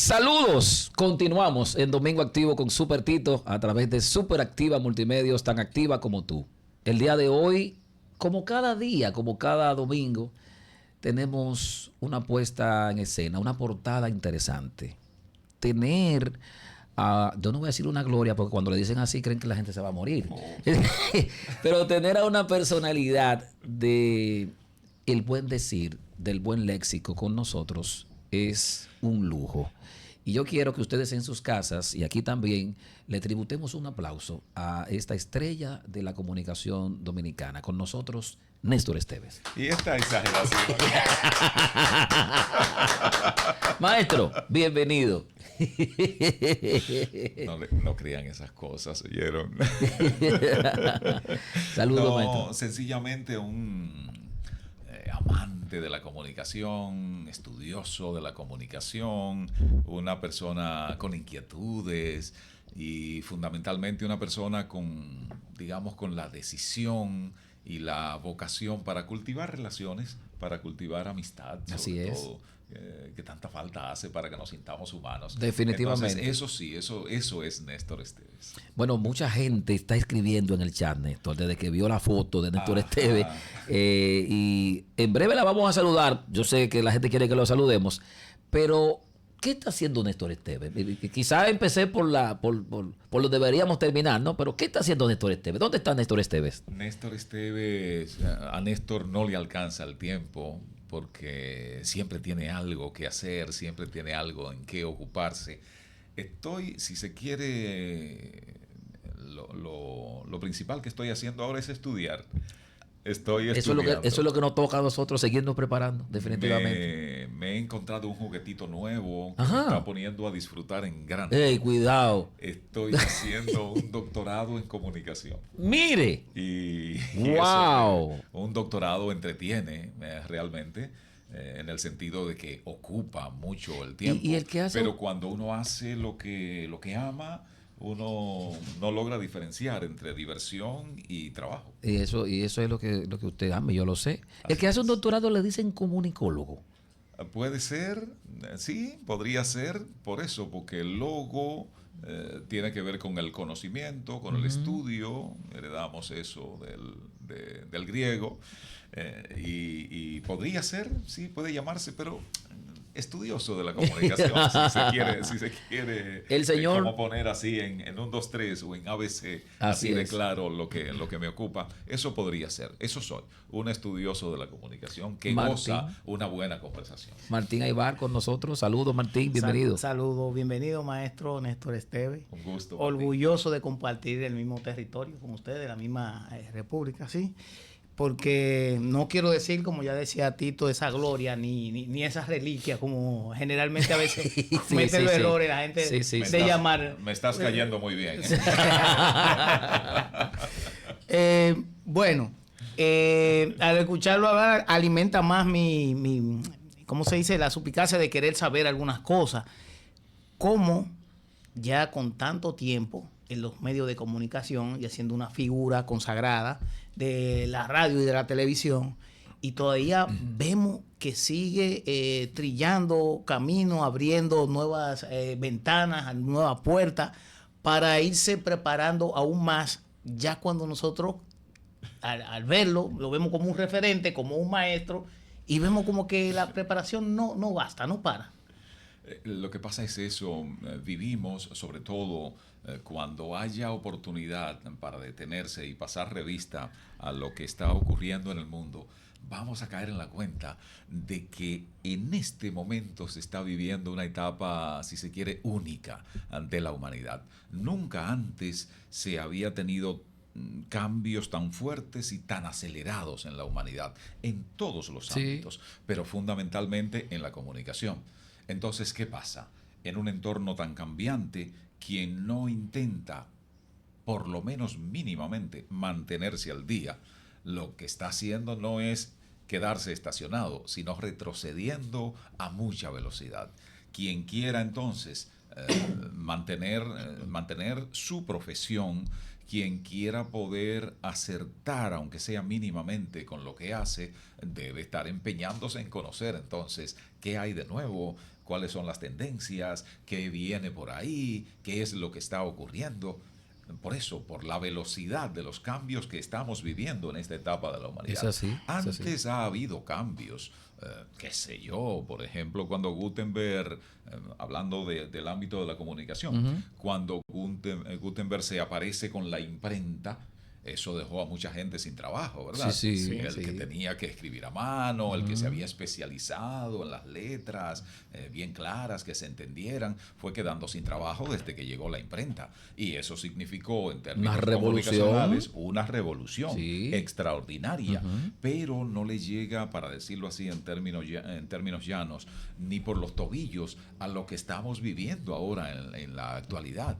Saludos, continuamos en Domingo Activo con Super Tito a través de Super Activa Multimedios, tan activa como tú. El día de hoy, como cada día, como cada domingo, tenemos una puesta en escena, una portada interesante. Tener, yo no voy a decir una gloria porque cuando le dicen así creen que la gente se va a morir. Pero tener a una personalidad de el buen decir, del buen léxico con nosotros es un lujo. Y yo quiero que ustedes en sus casas y aquí también le tributemos un aplauso a esta estrella de la comunicación dominicana. Con nosotros, Néstor Esteves. Y esta exageración. Maestro, bienvenido. No crean esas cosas, ¿oyeron? Saludos, maestro. Sencillamente un amante de la comunicación, estudioso de la comunicación, una persona con inquietudes y fundamentalmente una persona con, digamos, con la decisión y la vocación para cultivar relaciones, para cultivar amistad, Así es. todo, que tanta falta hace para que nos sintamos humanos. Definitivamente. Entonces, eso es Néstor Esteves. Bueno, mucha gente está escribiendo en el chat, Néstor, desde que vio la foto de Néstor Esteves. Y en breve la vamos a saludar. Yo sé que la gente quiere que lo saludemos, pero ¿qué está haciendo Néstor Esteves? Quizás empecé por lo deberíamos terminar, ¿no? Pero ¿qué está haciendo Néstor Esteves? ¿Dónde está Néstor Esteves? Néstor Esteves, a Néstor no le alcanza el tiempo porque siempre tiene algo que hacer, siempre tiene algo en qué ocuparse. Estoy, si se quiere, lo principal que estoy haciendo ahora es estudiar. Estoy estudiando. Eso es lo que nos toca a nosotros, seguirnos preparando, definitivamente. Me he encontrado un juguetito nuevo que Ajá. me está poniendo a disfrutar en grande. ¡Ey, cuidado! Estoy haciendo un doctorado en comunicación. ¡Mire! Y ¡Wow! eso, un doctorado entretiene realmente, en el sentido de que ocupa mucho el tiempo. ¿Y el que hace? Pero cuando uno hace lo que ama, uno no logra diferenciar entre diversión y trabajo. Y eso es lo que usted ama, yo lo sé. Así El que hace un es. doctorado le dicen comunicólogo. Puede ser, sí, podría ser por eso, porque el logo tiene que ver con el conocimiento, con el estudio, heredamos eso del griego, y podría ser, sí, puede llamarse, pero estudioso de la comunicación, si se quiere El señor, como poner así en un 2, 3 o en ABC, así de es. claro lo que me ocupa. Eso podría ser, eso soy, un estudioso de la comunicación que Martín. goza una buena conversación. Martín Aybar con nosotros. Saludos, Martín, bienvenido. Saludos, bienvenido, maestro Néstor Esteves. Un gusto. Orgulloso de compartir el mismo territorio con ustedes, la misma república, ¿sí? Porque no quiero decir, como ya decía Tito, esa gloria ni esas reliquias, como generalmente a veces cometen los errores la gente llamar. Me estás cayendo muy bien. Bueno, al escucharlo hablar, alimenta más mi ¿cómo se dice? La suspicacia de querer saber algunas cosas. ¿Cómo ya con tanto tiempo en los medios de comunicación y siendo una figura consagrada de la radio y de la televisión, y todavía vemos que sigue trillando camino, abriendo nuevas ventanas, nuevas puertas para irse preparando aún más, ya cuando nosotros al verlo lo vemos como un referente, como un maestro, y vemos como que la preparación no basta, no para? Lo que pasa es eso, vivimos sobre todo cuando haya oportunidad para detenerse y pasar revista a lo que está ocurriendo en el mundo, vamos a caer en la cuenta de que en este momento se está viviendo una etapa, si se quiere, única de la humanidad. Nunca antes se había tenido cambios tan fuertes y tan acelerados en la humanidad, en todos los ámbitos, pero fundamentalmente en la comunicación. Entonces, ¿qué pasa? En un entorno tan cambiante, quien no intenta, por lo menos mínimamente, mantenerse al día, lo que está haciendo no es quedarse estacionado, sino retrocediendo a mucha velocidad. Quien quiera entonces mantener su profesión, quien quiera poder acertar, aunque sea mínimamente, con lo que hace, debe estar empeñándose en conocer entonces qué hay de nuevo, cuáles son las tendencias, qué viene por ahí, qué es lo que está ocurriendo. Por eso, por la velocidad de los cambios que estamos viviendo en esta etapa de la humanidad. Es así. Antes ha habido cambios, qué sé yo, por ejemplo, cuando Gutenberg, hablando del ámbito de la comunicación, cuando Gutenberg se aparece con la imprenta, eso dejó a mucha gente sin trabajo, ¿verdad? El que tenía que escribir a mano, el que se había especializado en las letras bien claras, que se entendieran, fue quedando sin trabajo desde que llegó la imprenta. Y eso significó, en términos comunicacionales, una revolución extraordinaria. Pero no le llega, para decirlo así en términos llanos, ni por los tobillos a lo que estamos viviendo ahora en la actualidad.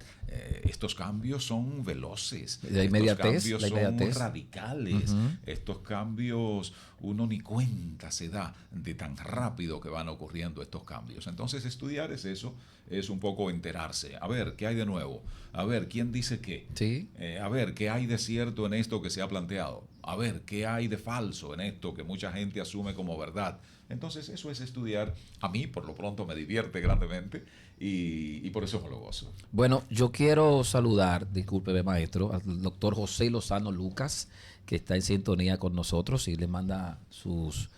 Estos cambios son veloces. La inmediatez. Estos cambios son radicales. Estos cambios, uno ni cuenta se da de tan rápido que van ocurriendo estos cambios. Entonces, estudiar es eso, es un poco enterarse. A ver, ¿qué hay de nuevo? A ver, ¿quién dice qué? Sí. A ver, ¿qué hay de cierto en esto que se ha planteado? A ver, ¿qué hay de falso en esto que mucha gente asume como verdad? Entonces, eso es estudiar. A mí, por lo pronto, me divierte grandemente y por eso me lo gozo. Bueno, yo quiero saludar, discúlpeme maestro, al doctor José Lozano Lucas, que está en sintonía con nosotros y le manda sus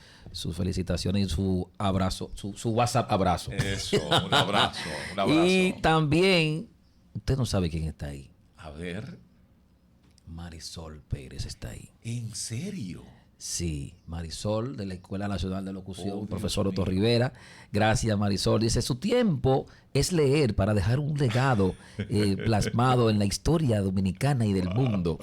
felicitaciones y su abrazo, su WhatsApp abrazo. Eso, un abrazo, un abrazo. Y también, usted no sabe quién está ahí. A ver. Marisol Pérez está ahí. ¿En serio? Sí, Marisol de la Escuela Nacional de Locución, profesor Dios Otto mío. Rivera. Gracias, Marisol. Dice, su tiempo es leer para dejar un legado plasmado en la historia dominicana y del mundo.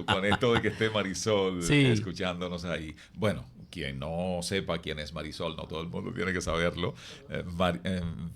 Con esto de que esté Marisol Sí. escuchándonos ahí. Bueno, quien no sepa quién es Marisol, no todo el mundo tiene que saberlo,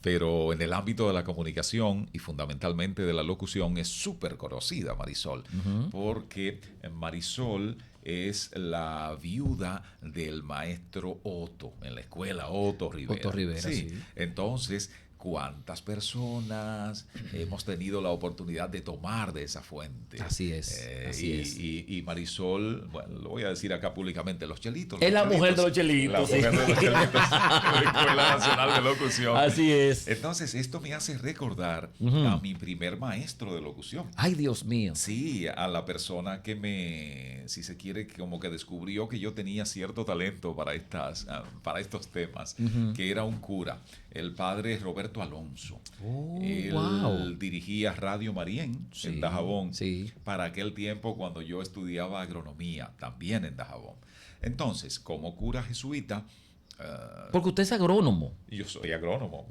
pero en el ámbito de la comunicación y fundamentalmente de la locución es súper conocida Marisol, porque Marisol es la viuda del maestro Otto, en la escuela Otto Rivera. Otto Rivera, sí. Entonces, ¿cuántas personas hemos tenido la oportunidad de tomar de esa fuente? Así es, así es. Y Marisol, bueno, lo voy a decir acá públicamente, los chelitos. Es la mujer de los La chelitos. mujer de los chelitos de la Escuela Nacional de Locución. Así es. Entonces, esto me hace recordar a mi primer maestro de locución. Ay, Dios mío. Sí, a la persona que me, si se quiere, como que descubrió que yo tenía cierto talento para estos temas, que era un cura, el padre Roberto Alonso. Él dirigía Radio Marién en Dajabón para aquel tiempo cuando yo estudiaba agronomía, también en Dajabón. Entonces, como cura jesuita, porque usted es agrónomo. yo soy agrónomo.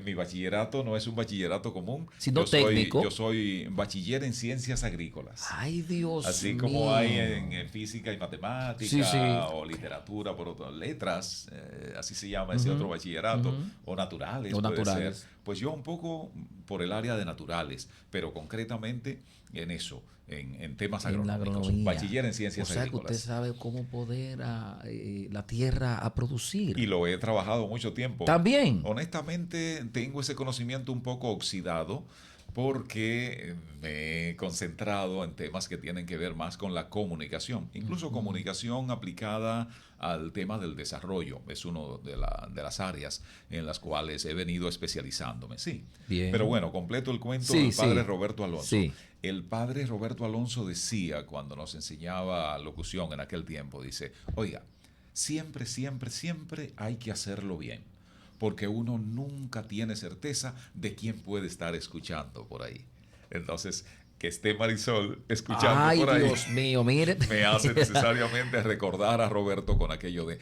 Mi bachillerato no es un bachillerato común, sino técnico. Yo soy bachiller en ciencias agrícolas. Ay, Dios Así mío. como hay en física y matemática, Sí. o literatura, por otras letras, así se llama ese otro bachillerato, o naturales. O puede naturales. ser. Pues yo un poco por el área de naturales, pero concretamente en eso, en temas En la agronómicos. agronomía. Bachiller en ciencias O sea, que agrícolas. usted sabe cómo poder la tierra a producir. Y lo he trabajado mucho tiempo. También. Honestamente, tengo ese conocimiento un poco oxidado porque me he concentrado en temas que tienen que ver más con la comunicación, incluso comunicación aplicada al tema del desarrollo. Es una de las áreas en las cuales he venido especializándome. Sí. Bien. Pero bueno, completo el cuento Sí, del padre sí. Roberto Alonso. Sí. El padre Roberto Alonso decía, cuando nos enseñaba locución en aquel tiempo, dice, oiga, siempre, siempre, siempre hay que hacerlo bien, porque uno nunca tiene certeza de quién puede estar escuchando por ahí. Entonces, que esté Marisol escuchando Ay, por ahí, Dios mío, mire. me hace necesariamente recordar a Roberto con aquello de,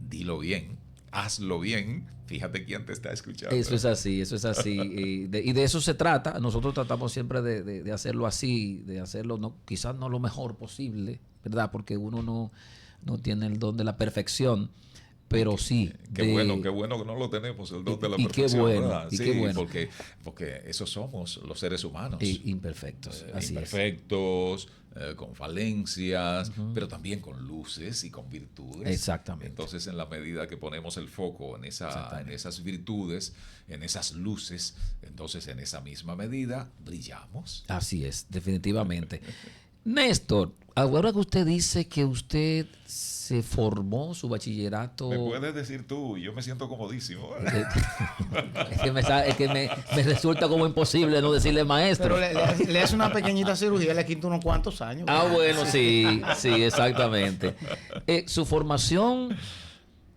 dilo bien, hazlo bien, fíjate quién te está escuchando. Eso es así, eso es así. Y de eso se trata. Nosotros tratamos siempre de hacerlo así, de hacerlo quizás no lo mejor posible, ¿verdad? Porque uno no tiene el don de la perfección. pero sí. Qué bueno que no lo tenemos, el don de la y qué perfección, bueno, ¿verdad? y Sí, qué bueno. porque esos somos los seres humanos. Imperfectos, así Imperfectos, con falencias, pero también con luces y con virtudes. Exactamente. Entonces, en la medida que ponemos el foco en esas virtudes, en esas luces, entonces en esa misma medida brillamos. Así es, definitivamente. Néstor, ahora que usted dice que usted se formó su bachillerato... Me puedes decir tú, yo me siento comodísimo. Es que me resulta como imposible no decirle maestro. Pero le hace una pequeñita cirugía, le quita unos cuantos años. Bueno, sí, exactamente. Su formación,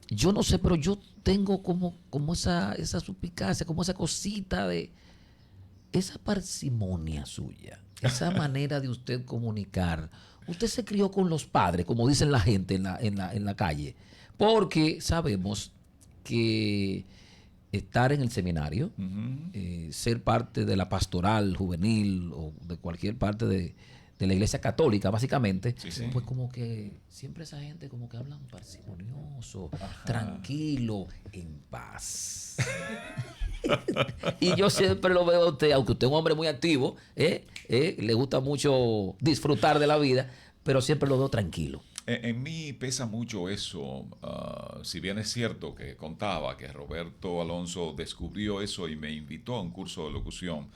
yo no sé, pero yo tengo como esa suspicacia, como esa cosita de esa parsimonia suya, esa manera de usted comunicar. Usted se crió con los padres, como dicen la gente en la calle, porque sabemos que estar en el seminario, ser parte de la pastoral juvenil o de cualquier parte de la iglesia católica, básicamente, pues como que siempre esa gente como que hablan parsimonioso, tranquilo, en paz. Y yo siempre lo veo a usted, aunque usted es un hombre muy activo, le gusta mucho disfrutar de la vida, pero siempre lo veo tranquilo. En mí pesa mucho eso, si bien es cierto que contaba que Roberto Alonso descubrió eso y me invitó a un curso de locución,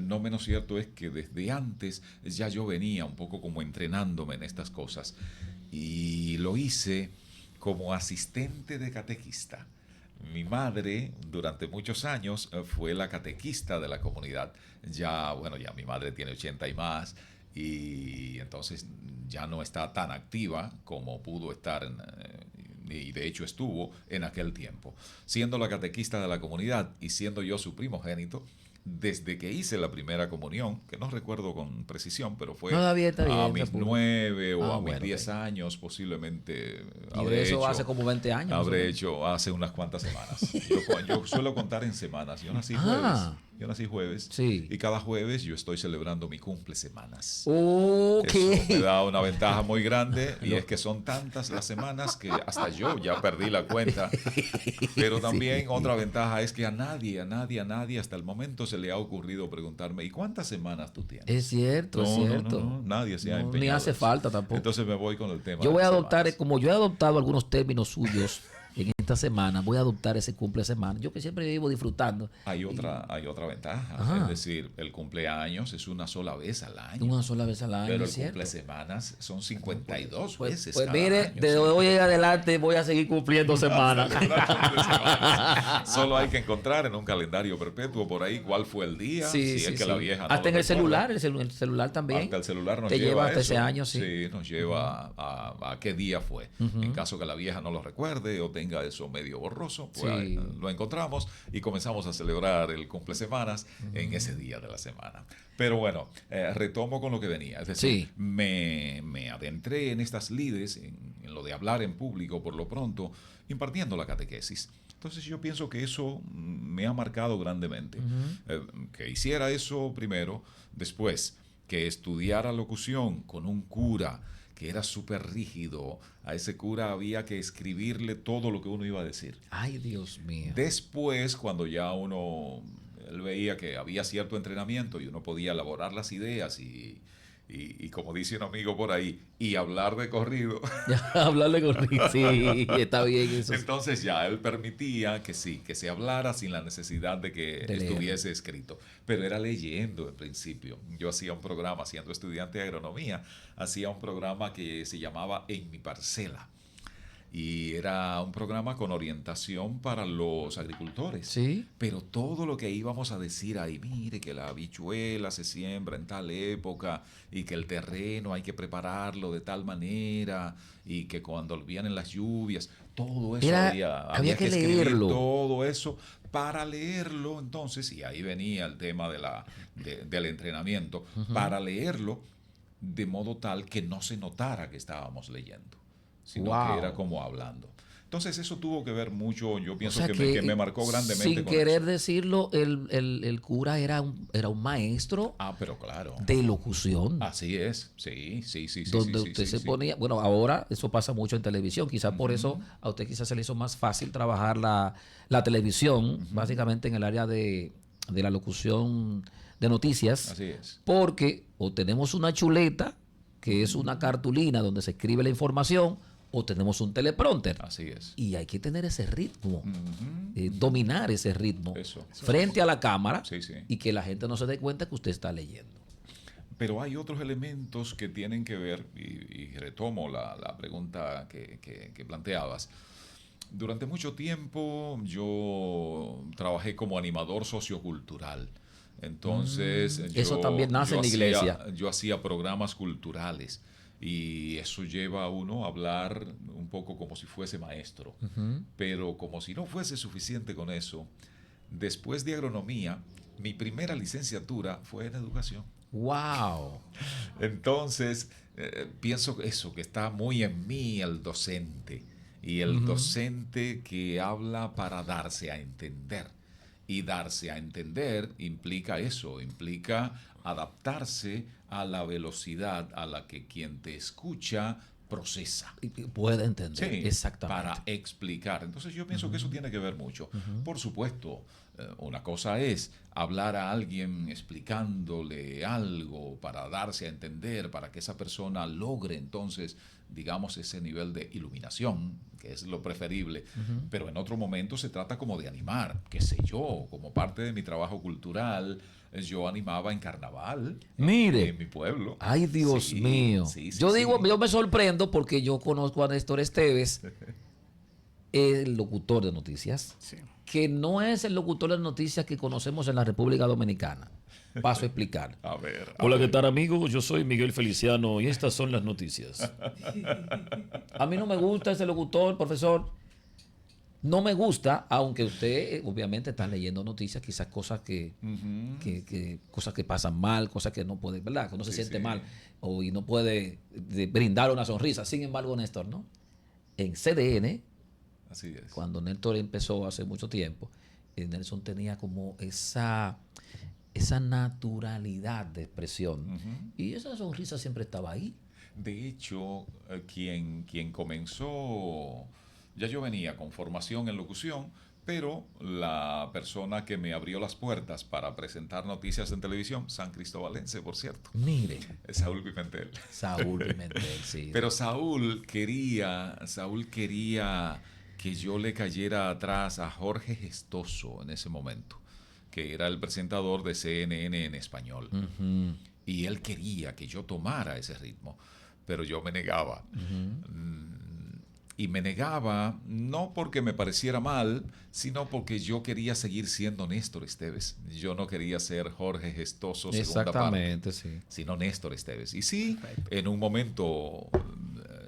no menos cierto es que desde antes ya yo venía un poco como entrenándome en estas cosas y lo hice como asistente de catequista. Mi madre durante muchos años fue la catequista de la comunidad. Ya mi madre tiene 80 y más y entonces ya no está tan activa como pudo estar y de hecho estuvo en aquel tiempo. Siendo la catequista de la comunidad y siendo yo su primogénito, desde que hice la primera comunión, que no recuerdo con precisión, pero fue a mis 9 o a mis 10 años posiblemente. Y de eso hace como 20 años. Habré hecho hace unas cuantas semanas. Yo suelo contar en semanas. Yo nací jueves. Yo nací jueves Sí. y cada jueves yo estoy celebrando mi cumple semanas. Okay. Eso me da una ventaja muy grande y es que son tantas las semanas que hasta yo ya perdí la cuenta. Pero también otra ventaja es que a nadie hasta el momento se le ha ocurrido preguntarme ¿y cuántas semanas tú tienes? Es cierto, es cierto. No, nadie se ha empeñado. Ni hace falta tampoco. Entonces me voy con el tema. Yo voy a adoptar, como yo he adoptado algunos términos suyos en esta semana, voy a adoptar ese cumple semana. Yo que siempre vivo disfrutando. Hay otra ventaja. Ajá. Es decir, el cumpleaños es una sola vez al año. Una sola vez al año. Pero el ¿cierto? cumple semanas son 52 veces. Pues cada mire, año, de ¿sí? hoy en adelante voy a seguir cumpliendo semanas. Solo hay que encontrar en un calendario perpetuo por ahí cuál fue el día. Sí, si es que la vieja no hasta en lo el recuerda. celular, el celular también. Hasta el celular nos te lleva hasta ese año, sí. Sí, nos lleva a qué día fue. En caso que la vieja no lo recuerde o tenga eso medio borroso, pues Sí. lo encontramos y comenzamos a celebrar el cumple semanas en ese día de la semana. Pero bueno, retomo con lo que venía. Es decir, Sí. me adentré en estas lides, en lo de hablar en público por lo pronto, impartiendo la catequesis. Entonces yo pienso que eso me ha marcado grandemente. Que hiciera eso primero, después que estudiara locución con un cura que era súper rígido. A ese cura había que escribirle todo lo que uno iba a decir. Ay, Dios mío. Después, cuando ya él veía que había cierto entrenamiento y uno podía elaborar las ideas y como dice un amigo por ahí, y hablar de corrido. Hablarle con sí, está bien eso. Entonces ya él permitía que sí, que se hablara sin la necesidad de que estuviese escrito. Pero era leyendo en principio. Yo hacía un programa, siendo estudiante de agronomía, hacía un programa que se llamaba En mi parcela. Y era un programa con orientación para los agricultores. Sí. Pero todo lo que íbamos a decir ahí, mire que la habichuela se siembra en tal época y que el terreno hay que prepararlo de tal manera y que cuando vienen las lluvias, todo eso había que escribir leerlo. todo eso para leerlo entonces, y ahí venía el tema del entrenamiento, para leerlo de modo tal que no se notara que estábamos leyendo, sino que era como hablando. Entonces eso tuvo que ver mucho, yo O pienso sea que me marcó grandemente. sin con querer eso. decirlo, el cura era un maestro Ah, pero claro. de locución. Así es, sí, sí, sí, sí, Donde sí, sí, usted sí, se sí. ponía, bueno, ahora eso pasa mucho en televisión, quizás por eso Ujú, a usted quizás se le hizo más fácil trabajar la televisión, ujú. básicamente en el área de la locución de noticias, Así es. porque o tenemos una chuleta, que es una cartulina donde se escribe la información, o tenemos un teleprompter. Así es. Y hay que tener ese ritmo, Ujú, dominar ese ritmo Eso. frente a la cámara Sí, sí. y que la gente no se dé cuenta que usted está leyendo. Pero hay otros elementos que tienen que ver, y retomo la pregunta que planteabas. Durante mucho tiempo yo trabajé como animador sociocultural. Entonces Eso también nace en la iglesia. yo hacía programas culturales y eso lleva a uno a hablar un poco como si fuese maestro. Pero como si no fuese suficiente con eso, después de agronomía, mi primera licenciatura fue en educación. ¡Wow! Entonces, pienso que eso, que está muy en mí el docente. Y el docente que habla para darse a entender. Y darse a entender implica eso, implica adaptarse a la velocidad a la que quien te escucha procesa. Y puede entender, Sí, exactamente. para explicar. Entonces yo pienso que eso tiene que ver mucho. Por supuesto, una cosa es hablar a alguien explicándole algo para darse a entender, para que esa persona logre entonces, digamos, ese nivel de iluminación, que es lo preferible. Pero en otro momento se trata como de animar, qué sé yo, como parte de mi trabajo cultural. Yo animaba en carnaval Mire. en mi pueblo. Ay, Dios Sí, mío. sí, sí, Yo sí. digo, yo me sorprendo porque yo conozco a Néstor Esteves, el locutor de noticias, Sí. que no es el locutor de noticias que conocemos en la República Dominicana. Paso a explicar. A ver. Hola, ¿qué tal, amigos? Yo soy Miguel Feliciano y estas son las noticias. A mí no me gusta ese locutor, profesor. No me gusta, aunque usted obviamente está leyendo noticias, quizás cosas cosas que pasan mal, cosas que no puede, ¿verdad? Que uno se Sí, siente sí. mal y no puede brindar una sonrisa. Sin embargo, Néstor, ¿no? En CDN, Así es. cuando Néstor empezó hace mucho tiempo, Nelson tenía como esa naturalidad de expresión. Y esa sonrisa siempre estaba ahí. De hecho, quien comenzó, ya yo venía con formación en locución, pero la persona que me abrió las puertas para presentar noticias en televisión, San Cristobalense, por cierto, Mire, es Saúl Pimentel. Saúl Pimentel, sí. Pero Saúl quería que yo le cayera atrás a Jorge Gestoso en ese momento, que era el presentador de CNN en español. Y él quería que yo tomara ese ritmo, pero yo me negaba. Y me negaba no porque me pareciera mal, sino porque yo quería seguir siendo Néstor Esteves. Yo no quería ser Jorge Gestoso segunda parte, Exactamente, sí. sino Néstor Esteves. Y sí, en un momento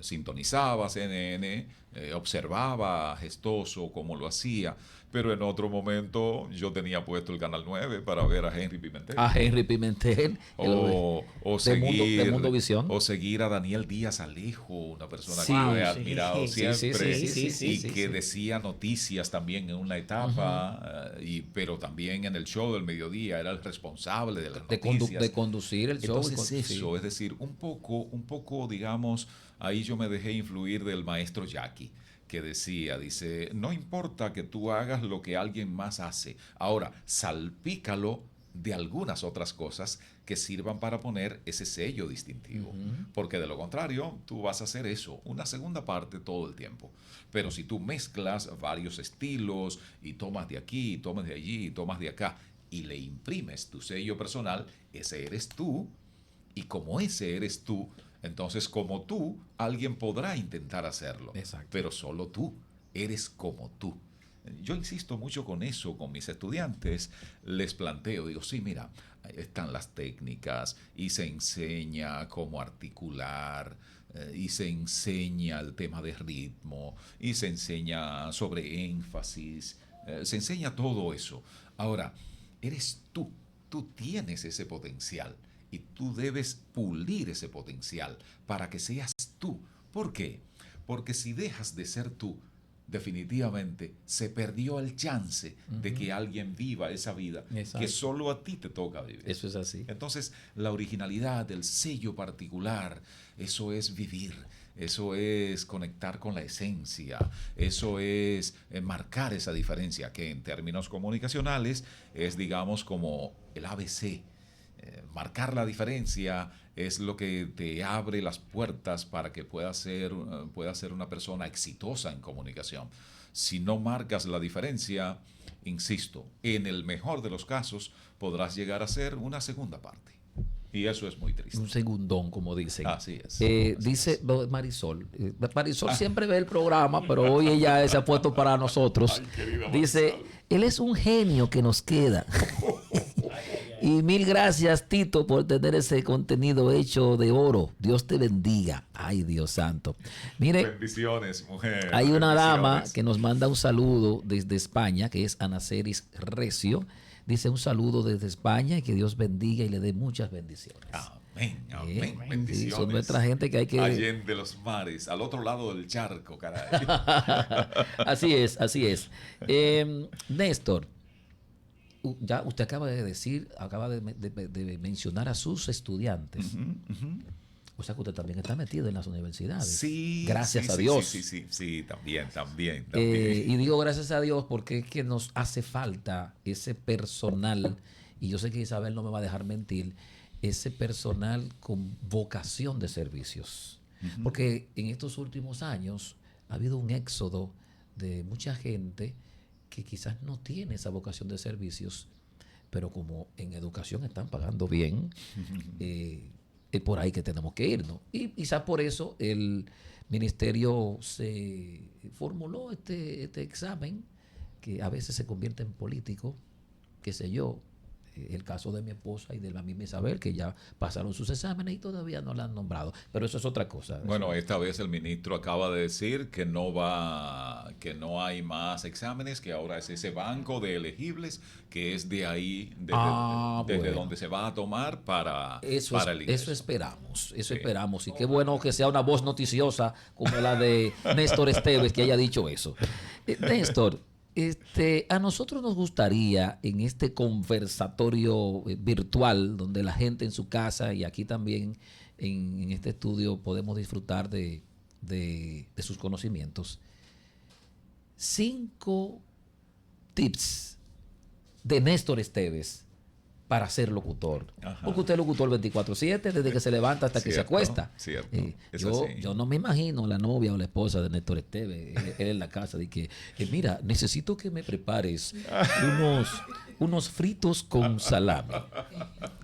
sintonizaba CNN, observaba Gestoso cómo lo hacía, pero en otro momento yo tenía puesto el Canal 9 para ver a Henry Pimentel. A Henry Pimentel. O de Mundo Visión. o seguir a Daniel Díaz Alejo, una persona Sí, que yo he sí, admirado sí, siempre sí, y que decía noticias también en una etapa, pero también en el show del mediodía era el responsable de las noticias. De conducir el show. Entonces eso, es decir, un poco, digamos, ahí yo me dejé influir del maestro Jackie, que dice, no importa que tú hagas lo que alguien más hace, ahora salpícalo de algunas otras cosas que sirvan para poner ese sello distintivo, porque de lo contrario tú vas a hacer eso, una segunda parte todo el tiempo. Pero si tú mezclas varios estilos y tomas de aquí, tomas de allí, tomas de acá y le imprimes tu sello personal, ese eres tú. Y como ese eres tú, entonces como tú, alguien podrá intentar hacerlo. Exacto. Pero solo tú, eres como tú. Yo insisto mucho con eso, con mis estudiantes, les planteo, digo, sí, mira, están las técnicas y se enseña cómo articular, y se enseña el tema de ritmo, y se enseña sobre énfasis, se enseña todo eso. Ahora, eres tú tienes ese potencial. Y tú debes pulir ese potencial para que seas tú. ¿Por qué? Porque si dejas de ser tú, definitivamente se perdió el chance de que alguien viva esa vida Exacto. que solo a ti te toca vivir. Eso es así. Entonces, la originalidad, el sello particular, eso es vivir, eso es conectar con la esencia, eso es marcar esa diferencia que en términos comunicacionales es, digamos, como el ABC. Marcar la diferencia es lo que te abre las puertas para que puedas ser una persona exitosa en comunicación. Si no marcas la diferencia, insisto, en el mejor de los casos podrás llegar a ser una segunda parte. Y eso es muy triste. Un segundón, como dicen. Así es. Dice Marisol. Marisol siempre ve el programa, pero hoy ella se ha puesto para nosotros. Dice, él es un genio que nos queda. Y mil gracias, Tito, por tener ese contenido hecho de oro. Dios te bendiga. Ay, Dios santo. Mire, Bendiciones, mujer. hay una dama Bendiciones. que nos manda un saludo desde España, que es Anaceris Recio. Dice un saludo desde España y que Dios bendiga y le dé muchas bendiciones. Amén, amén. Sí, Bendiciones. son nuestra gente que hay que... Allende los mares, al otro lado del charco, caray. Así es, así es. Néstor, ya usted acaba de decir, acaba de mencionar a sus estudiantes. O sea que usted también está metido en las universidades. Sí. Gracias sí, a sí, Dios. Sí, también. Y digo gracias a Dios porque es que nos hace falta ese personal, y yo sé que Isabel no me va a dejar mentir, ese personal con vocación de servicios. Porque en estos últimos años ha habido un éxodo de mucha gente que quizás no tiene esa vocación de servicios, pero como en educación están pagando bien, es por ahí que tenemos que irnos. Y quizás por eso el ministerio se formuló este examen, que a veces se convierte en político, qué sé yo. El caso de mi esposa y de la misma Isabel, que ya pasaron sus exámenes y todavía no la han nombrado. Pero eso es otra cosa. Bueno, esta vez el ministro acaba de decir que no hay más exámenes, que ahora es ese banco de elegibles, que es de ahí, desde bueno. donde se va a tomar para el Eso ingreso. esperamos, eso Sí. esperamos. Y qué bueno que sea una voz noticiosa como la de Néstor Esteves, que haya dicho eso. Néstor, a nosotros nos gustaría en este conversatorio virtual, donde la gente en su casa y aquí también en este estudio podemos disfrutar de sus conocimientos, 5 tips de Néstor Esteves para ser locutor. Ajá. Porque usted es locutor 24/7, desde que se levanta hasta que se Cierto, acuesta. cierto. Es así. Yo no me imagino la novia o la esposa de Néstor Esteves, él en la casa, de que, mira, necesito que me prepares unos fritos con salami.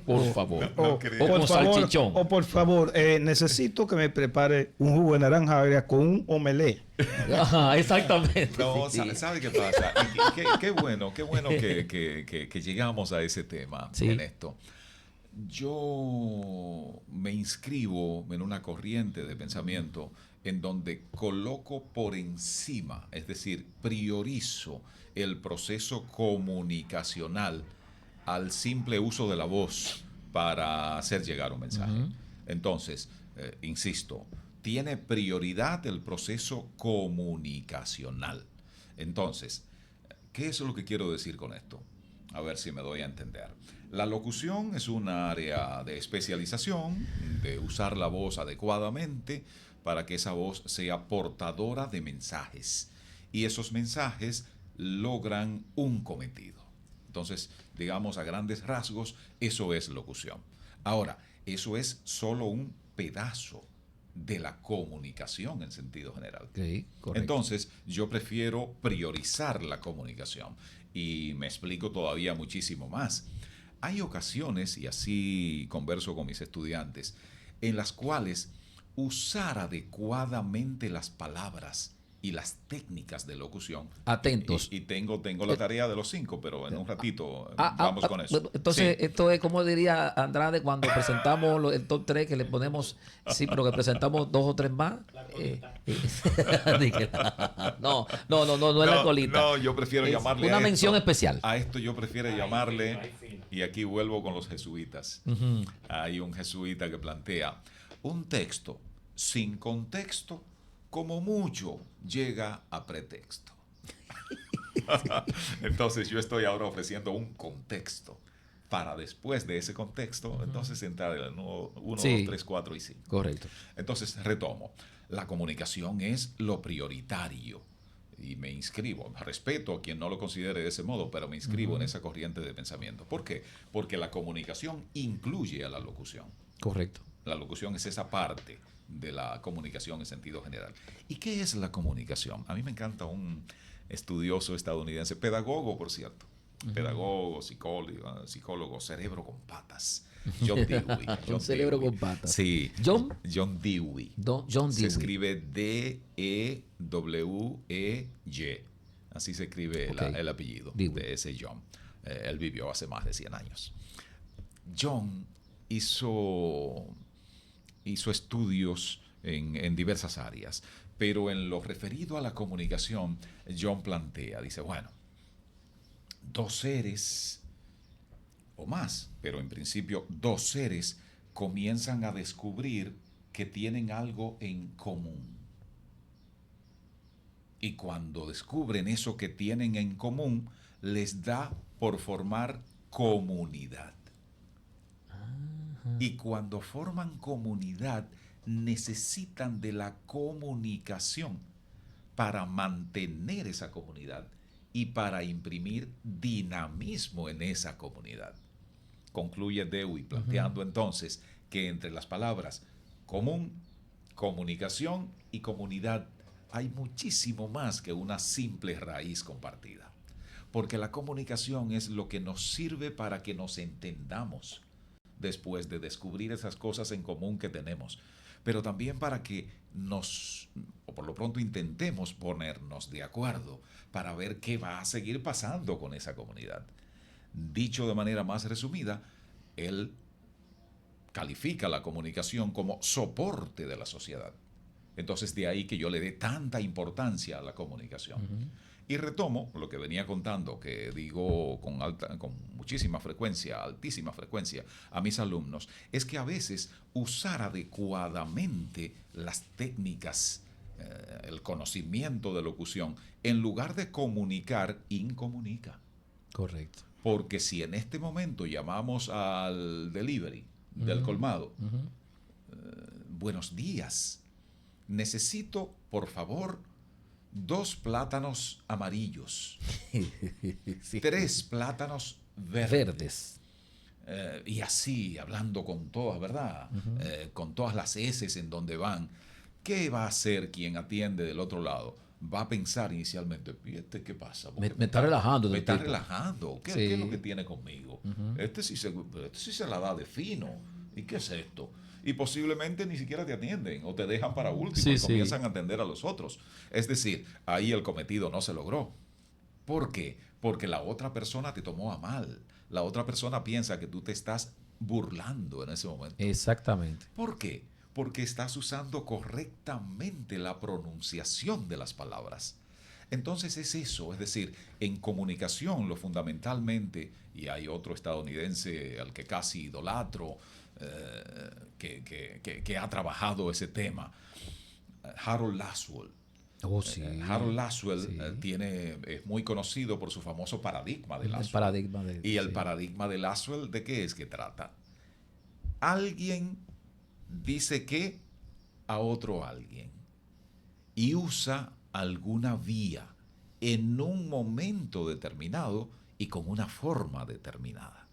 Por favor. No o creo. con Por favor, salchichón. o por favor, necesito que me prepare un jugo de naranja agria con un omelé. Ajá, exactamente. No, sí. ¿sabe qué pasa? Y qué bueno que llegamos a ese tema, Sí. en esto. Yo me inscribo en una corriente de pensamiento en donde coloco por encima, es decir, priorizo el proceso comunicacional al simple uso de la voz para hacer llegar un mensaje. Entonces, insisto, tiene prioridad el proceso comunicacional. Entonces, ¿qué es lo que quiero decir con esto? A ver si me doy a entender. La locución es un área de especialización, de usar la voz adecuadamente para que esa voz sea portadora de mensajes. Y esos mensajes logran un cometido. Entonces, digamos a grandes rasgos, eso es locución. Ahora, eso es solo un pedazo de la comunicación en sentido general. Ok, correcto. Entonces, yo prefiero priorizar la comunicación y me explico todavía muchísimo más. Hay ocasiones, y así converso con mis estudiantes, en las cuales usar adecuadamente las palabras y las técnicas de locución. Atentos. Y tengo la tarea de los 5, pero en un ratito vamos con eso. Bueno, entonces, Sí. esto es como diría Andrade cuando presentamos el top 3, que le ponemos, sí, pero que presentamos 2 o 3 más. No es la colita. No, yo prefiero Es llamarle una a esto- mención especial. A esto yo prefiero llamarle, y aquí vuelvo con los jesuitas. Hay un jesuita que plantea un texto sin contexto como mucho llega a pretexto. Entonces yo estoy ahora ofreciendo un contexto para después de ese contexto, entonces entrar en el 1, 2, Sí. 3, 4 y 5. Correcto. Entonces retomo, la comunicación es lo prioritario y me inscribo, respeto a quien no lo considere de ese modo, pero me inscribo en esa corriente de pensamiento. ¿Por qué? Porque la comunicación incluye a la locución. Correcto. La locución es esa parte de la comunicación en sentido general. ¿Y qué es la comunicación? A mí me encanta un estudioso estadounidense, pedagogo, por cierto. Pedagogo, psicólogo, cerebro con patas. John Dewey. Un cerebro con patas. Sí. John Dewey. John Se Dewey. escribe D-E-W-E-Y. Así se escribe Ok. el apellido Dewey. de ese John. Él vivió hace más de 100 años. John hizo estudios en diversas áreas, pero en lo referido a la comunicación, John plantea, dice, bueno, dos seres o más, pero en principio dos seres comienzan a descubrir que tienen algo en común. Y cuando descubren eso que tienen en común, les da por formar comunidad. Y cuando forman comunidad, necesitan de la comunicación para mantener esa comunidad y para imprimir dinamismo en esa comunidad. Concluye Dewey planteando entonces que entre las palabras común, comunicación y comunidad hay muchísimo más que una simple raíz compartida. Porque la comunicación es lo que nos sirve para que nos entendamos después de descubrir esas cosas en común que tenemos, pero también para que o por lo pronto intentemos ponernos de acuerdo para ver qué va a seguir pasando con esa comunidad. Dicho de manera más resumida, él califica la comunicación como soporte de la sociedad. Entonces de ahí que yo le dé tanta importancia a la comunicación. Y retomo lo que venía contando, que digo con muchísima frecuencia, altísima frecuencia a mis alumnos, es que a veces usar adecuadamente las técnicas, el conocimiento de locución, en lugar de comunicar, incomunica. Correcto. Porque si en este momento llamamos al delivery del colmado, buenos días, necesito, por favor, 2 plátanos amarillos, Sí. 3 plátanos verdes. Y así, hablando con todas, ¿verdad? Con todas las eses en donde van. ¿Qué va a hacer quien atiende del otro lado? Va a pensar inicialmente, ¿y este qué pasa? Me está relajando. Me del está tipo. relajando. ¿Qué, Sí. qué es lo que tiene conmigo? Este sí se la da de fino. ¿Y qué es esto? Y posiblemente ni siquiera te atienden o te dejan para último Sí, y sí. comienzan a atender a los otros. Es decir, ahí el cometido no se logró. ¿Por qué? Porque la otra persona te tomó a mal. La otra persona piensa que tú te estás burlando en ese momento. Exactamente. ¿Por qué? Porque estás usando correctamente la pronunciación de las palabras. Entonces es eso, es decir, en comunicación lo fundamentalmente, y hay otro estadounidense al que casi idolatro, que ha trabajado ese tema, Harold Laswell. Oh, sí. Harold Laswell Sí. es muy conocido por su famoso paradigma de Laswell. El paradigma de... Y el sí. paradigma de Laswell, ¿de qué es que trata? Alguien dice que a otro alguien y usa alguna vía en un momento determinado y con una forma determinada.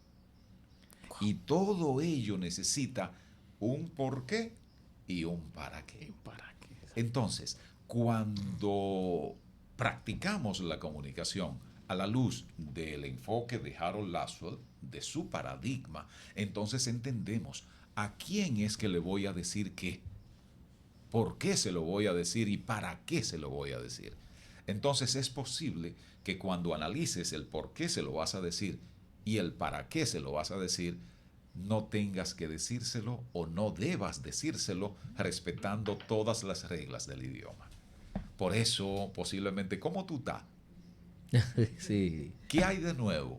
Y todo ello necesita un porqué y un para qué. Entonces, cuando practicamos la comunicación a la luz del enfoque de Harold Laswell, de su paradigma, entonces entendemos a quién es que le voy a decir qué, por qué se lo voy a decir y para qué se lo voy a decir. Entonces es posible que cuando analices el por qué se lo vas a decir y el para qué se lo vas a decir, no tengas que decírselo o no debas decírselo respetando todas las reglas del idioma. Por eso, posiblemente, ¿cómo tú estás? Sí. ¿Qué hay de nuevo?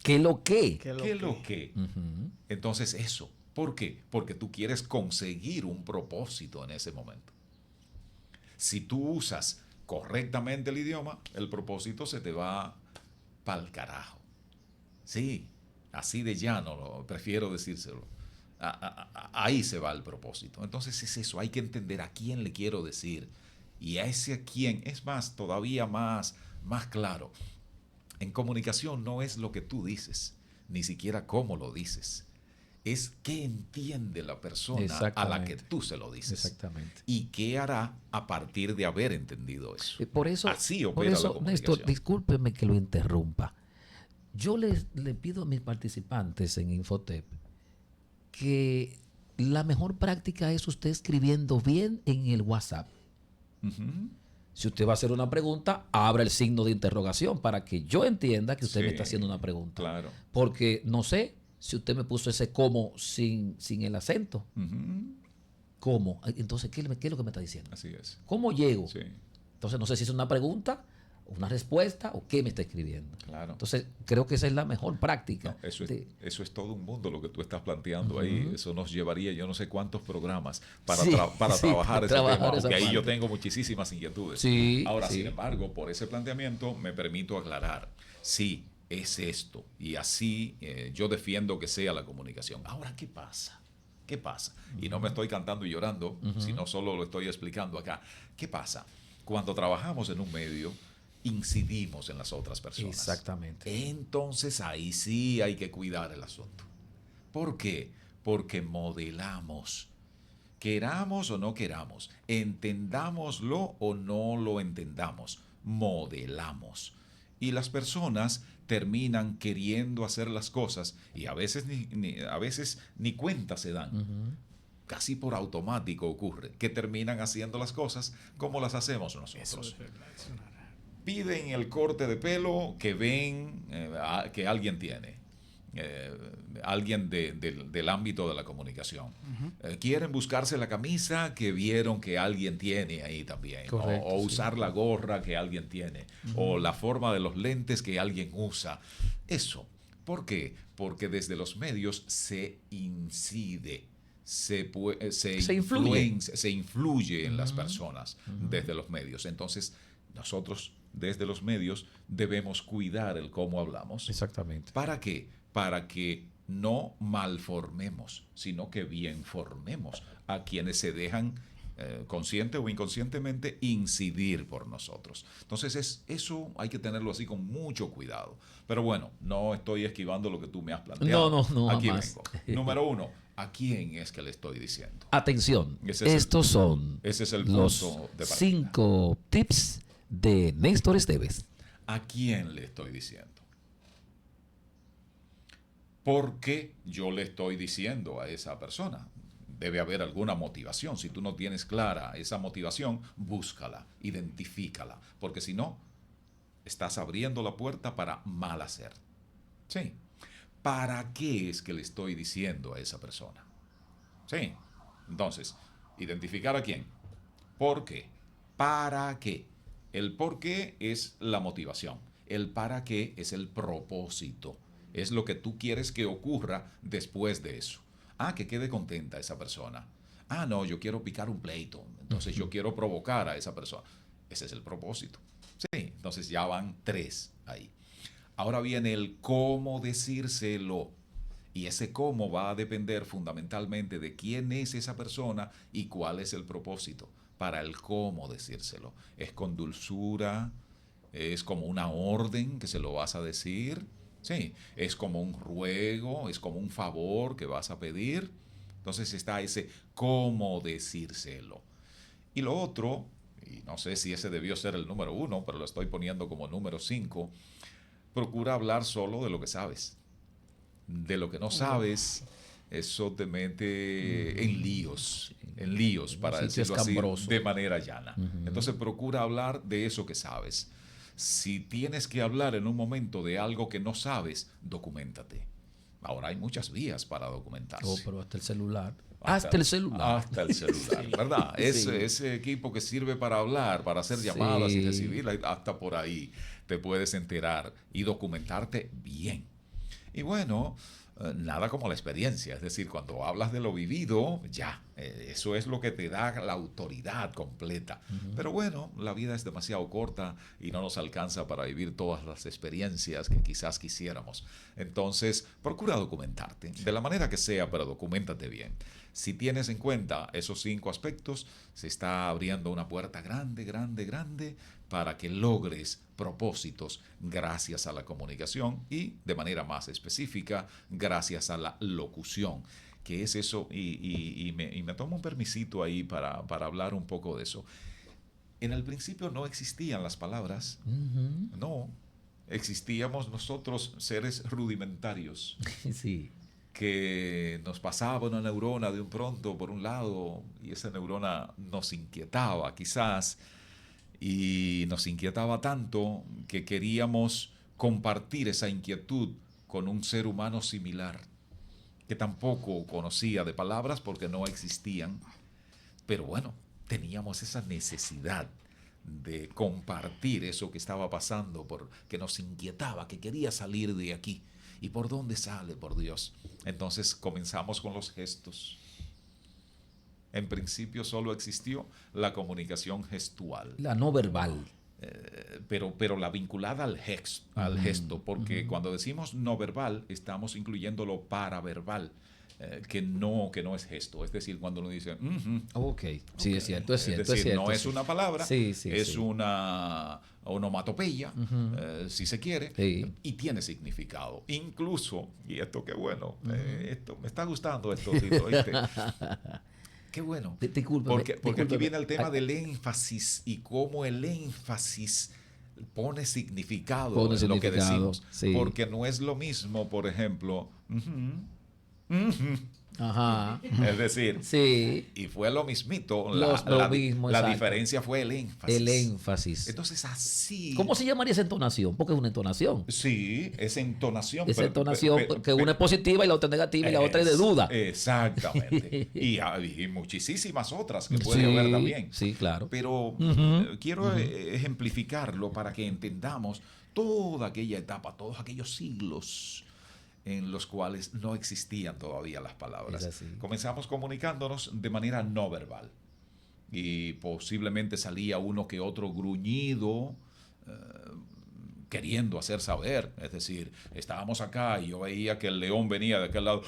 ¿Qué lo que? ¿Qué ¿Qué lo que? Ujú. Entonces eso. ¿Por qué? Porque tú quieres conseguir un propósito en ese momento. Si tú usas correctamente el idioma, el propósito se te va pa'l carajo. Sí, así de llano, prefiero decírselo. Ahí se va el propósito. Entonces es eso, hay que entender a quién le quiero decir. Y a ese a quién, es más, todavía más claro. En comunicación no es lo que tú dices, ni siquiera cómo lo dices. Es qué entiende la persona a la que tú se lo dices. Exactamente. Y qué hará a partir de haber entendido eso. Por eso, Así por opera la eso comunicación. Néstor, discúlpeme que lo interrumpa. Yo le pido a mis participantes en Infotep que la mejor práctica es usted escribiendo bien en el WhatsApp. Ujú. Si usted va a hacer una pregunta, abra el signo de interrogación para que yo entienda que usted me Sí, está haciendo una pregunta. claro. Porque no sé si usted me puso ese cómo sin el acento. Ujú. ¿Cómo? Entonces, ¿qué es lo que me está diciendo? Así es. ¿Cómo llego? Sí, Entonces, no sé si es una pregunta, una respuesta o qué me está escribiendo. claro. Entonces, creo que esa es la mejor práctica. No, eso de- es todo un mundo lo que tú estás planteando ahí. Eso nos llevaría yo no sé cuántos programas para, Sí, para sí, trabajar ese trabajar tema, esa porque ahí yo parte. tengo muchísimas inquietudes. Sí, Ahora, sí. sin embargo, por ese planteamiento me permito aclarar. Sí, es esto. Y así yo defiendo que sea la comunicación. Ahora, ¿qué pasa? ¿Qué pasa? Y no me estoy cantando y llorando, sino solo lo estoy explicando acá. ¿Qué pasa? Cuando trabajamos en un medio, incidimos en las otras personas. Exactamente. Entonces ahí sí hay que cuidar el asunto. ¿Por qué? Porque modelamos. Queramos o no queramos, entendámoslo o no lo entendamos, modelamos. Y las personas terminan queriendo hacer las cosas y a veces ni cuenta se dan. Casi por automático ocurre que terminan haciendo las cosas como las hacemos nosotros. Piden el corte de pelo que ven que alguien tiene. Alguien del ámbito de la comunicación. Quieren buscarse la camisa que vieron que alguien tiene ahí también. Correcto, o sí. usar la gorra que alguien tiene. O la forma de los lentes que alguien usa. Eso. ¿Por qué? Porque desde los medios se incide. Se influye. se influye en las personas desde los medios. Entonces, nosotros desde los medios debemos cuidar el cómo hablamos. Exactamente. ¿Para qué? Para que no malformemos, sino que bien formemos a quienes se dejan consciente o inconscientemente incidir por nosotros. Entonces eso hay que tenerlo así con mucho cuidado. Pero bueno, no estoy esquivando lo que tú me has planteado. No, Aquí jamás. vengo. Número 1, ¿a quién es que le estoy diciendo? Atención, Ese es estos son ese es el los punto de partida. 5 tips de Néstor Esteves. ¿A quién le estoy diciendo? ¿Por qué yo le estoy diciendo a esa persona? Debe haber alguna motivación. Si tú no tienes clara esa motivación, búscala, identifícala, porque si no, estás abriendo la puerta para mal hacer. Sí. ¿Para qué es que le estoy diciendo a esa persona? Sí. Entonces, identificar a quién. ¿Por qué? ¿Para qué? El por qué es la motivación. El para qué es el propósito. Es lo que tú quieres que ocurra después de eso. Que quede contenta esa persona. No, yo quiero picar un pleito. Entonces yo quiero provocar a esa persona. Ese es el propósito. Sí, entonces ya van 3 ahí. Ahora viene el cómo decírselo. Y ese cómo va a depender fundamentalmente de quién es esa persona y cuál es el propósito para el cómo decírselo. ¿Es con dulzura? ¿Es como una orden que se lo vas a decir? Sí, ¿es como un ruego? ¿Es como un favor que vas a pedir? Entonces está ese cómo decírselo. Y lo otro, y no sé si ese debió ser el número 1, pero lo estoy poniendo como número 5, procura hablar solo de lo que sabes. De lo que no sabes, eso te mete en líos, para sitio decirlo así, escabroso. de manera llana. Entonces procura hablar de eso que sabes. Si tienes que hablar en un momento de algo que no sabes, documéntate. Ahora hay muchas vías para documentarse. Pero hasta el celular. Hasta el celular. Hasta el celular, ¿verdad? Sí. Ese equipo que sirve para hablar, para hacer llamadas y Sí. recibirlas, hasta por ahí te puedes enterar y documentarte bien. Y bueno, nada como la experiencia. Es decir, cuando hablas de lo vivido, ya. Eso es lo que te da la autoridad completa. Pero bueno, la vida es demasiado corta y no nos alcanza para vivir todas las experiencias que quizás quisiéramos. Entonces, procura documentarte, de la manera que sea, pero documéntate bien. Si tienes en cuenta esos 5 aspectos, se está abriendo una puerta grande, grande, grande para que logres propósitos gracias a la comunicación y, de manera más específica, gracias a la locución. ¿Qué es eso? Y me tomo un permisito ahí para hablar un poco de eso. En el principio no existían las palabras. No. Existíamos nosotros, seres rudimentarios. Sí. Que nos pasaba una neurona de un pronto por un lado y esa neurona nos inquietaba quizás, y nos inquietaba tanto que queríamos compartir esa inquietud con un ser humano similar que tampoco conocía de palabras porque no existían, pero bueno, teníamos esa necesidad de compartir eso que estaba pasando, que nos inquietaba, que quería salir de aquí. ¿Y por dónde sale, por Dios? Entonces comenzamos con los gestos. En principio solo existió la comunicación gestual. La no verbal. Pero la vinculada al gesto, porque cuando decimos no verbal, estamos incluyendo lo paraverbal, que no es gesto. Es decir, cuando uno dice, Ok, sí, es cierto, es cierto. es decir, cierto, no es sí. una palabra, Sí, sí, es sí. una onomatopeya, si se quiere, Sí. y tiene significado. Incluso, y esto qué bueno, esto me está gustando esto, Tito, ¿oíste? Qué bueno. Porque aquí viene el tema del énfasis y cómo el énfasis pone significado en lo que decimos. Sí. Porque no es lo mismo, por ejemplo, Ajá. es decir, Sí. y fue lo mismito. Lo mismo, la exacto. diferencia fue el énfasis. El énfasis. Entonces, así. ¿Cómo se llamaría esa entonación? Porque es una entonación. Sí, esa entonación. Esa entonación, que una es positiva y la otra es negativa y la otra es de duda. Exactamente. y muchísimas otras que puede Sí, haber también. sí, claro. Pero quiero ejemplificarlo para que entendamos toda aquella etapa, todos aquellos siglos en los cuales no existían todavía las palabras. Es así. Comenzamos comunicándonos de manera no verbal. Y posiblemente salía uno que otro gruñido, queriendo hacer saber. Es decir, estábamos acá y yo veía que el león venía de aquel lado.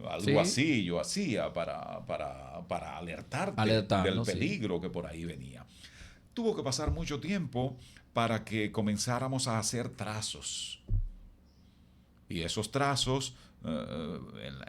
Algo Sí. así yo hacía para alertarte del peligro que por ahí venía. Tuvo que pasar mucho tiempo para que comenzáramos a hacer trazos. Y esos trazos,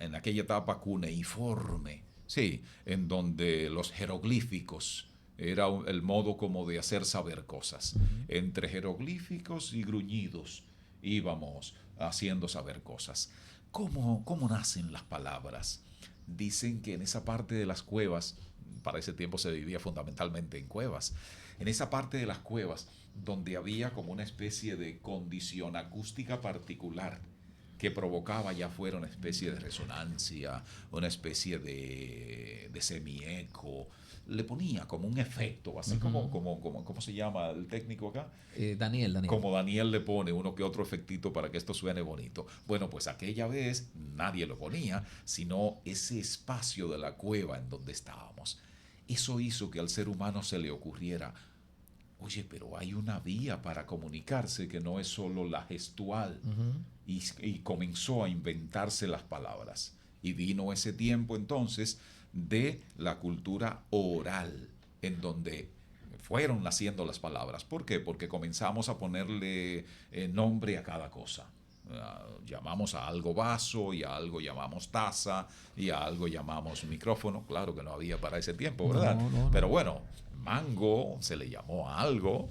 en aquella etapa cuneiforme, sí, en donde los jeroglíficos era el modo como de hacer saber cosas. Entre jeroglíficos y gruñidos íbamos haciendo saber cosas. ¿Cómo nacen las palabras? Dicen que en esa parte de las cuevas, para ese tiempo se vivía fundamentalmente en cuevas, en esa parte de las cuevas donde había como una especie de condición acústica particular que provocaba ya fuera una especie de resonancia, una especie de semieco, le ponía como un efecto, así como ¿cómo se llama el técnico acá? Daniel. Como Daniel le pone uno que otro efectito para que esto suene bonito. Bueno, pues aquella vez nadie lo ponía, sino ese espacio de la cueva en donde estábamos. Eso hizo que al ser humano se le ocurriera, oye, pero hay una vía para comunicarse que no es solo la gestual. Y comenzó a inventarse las palabras. Y vino ese tiempo entonces de la cultura oral, en donde fueron naciendo las palabras. ¿Por qué? Porque comenzamos a ponerle nombre a cada cosa. Llamamos a algo vaso, y a algo llamamos taza, y a algo llamamos micrófono. Claro que no había para ese tiempo, ¿verdad? No. Pero bueno, mango se le llamó a algo,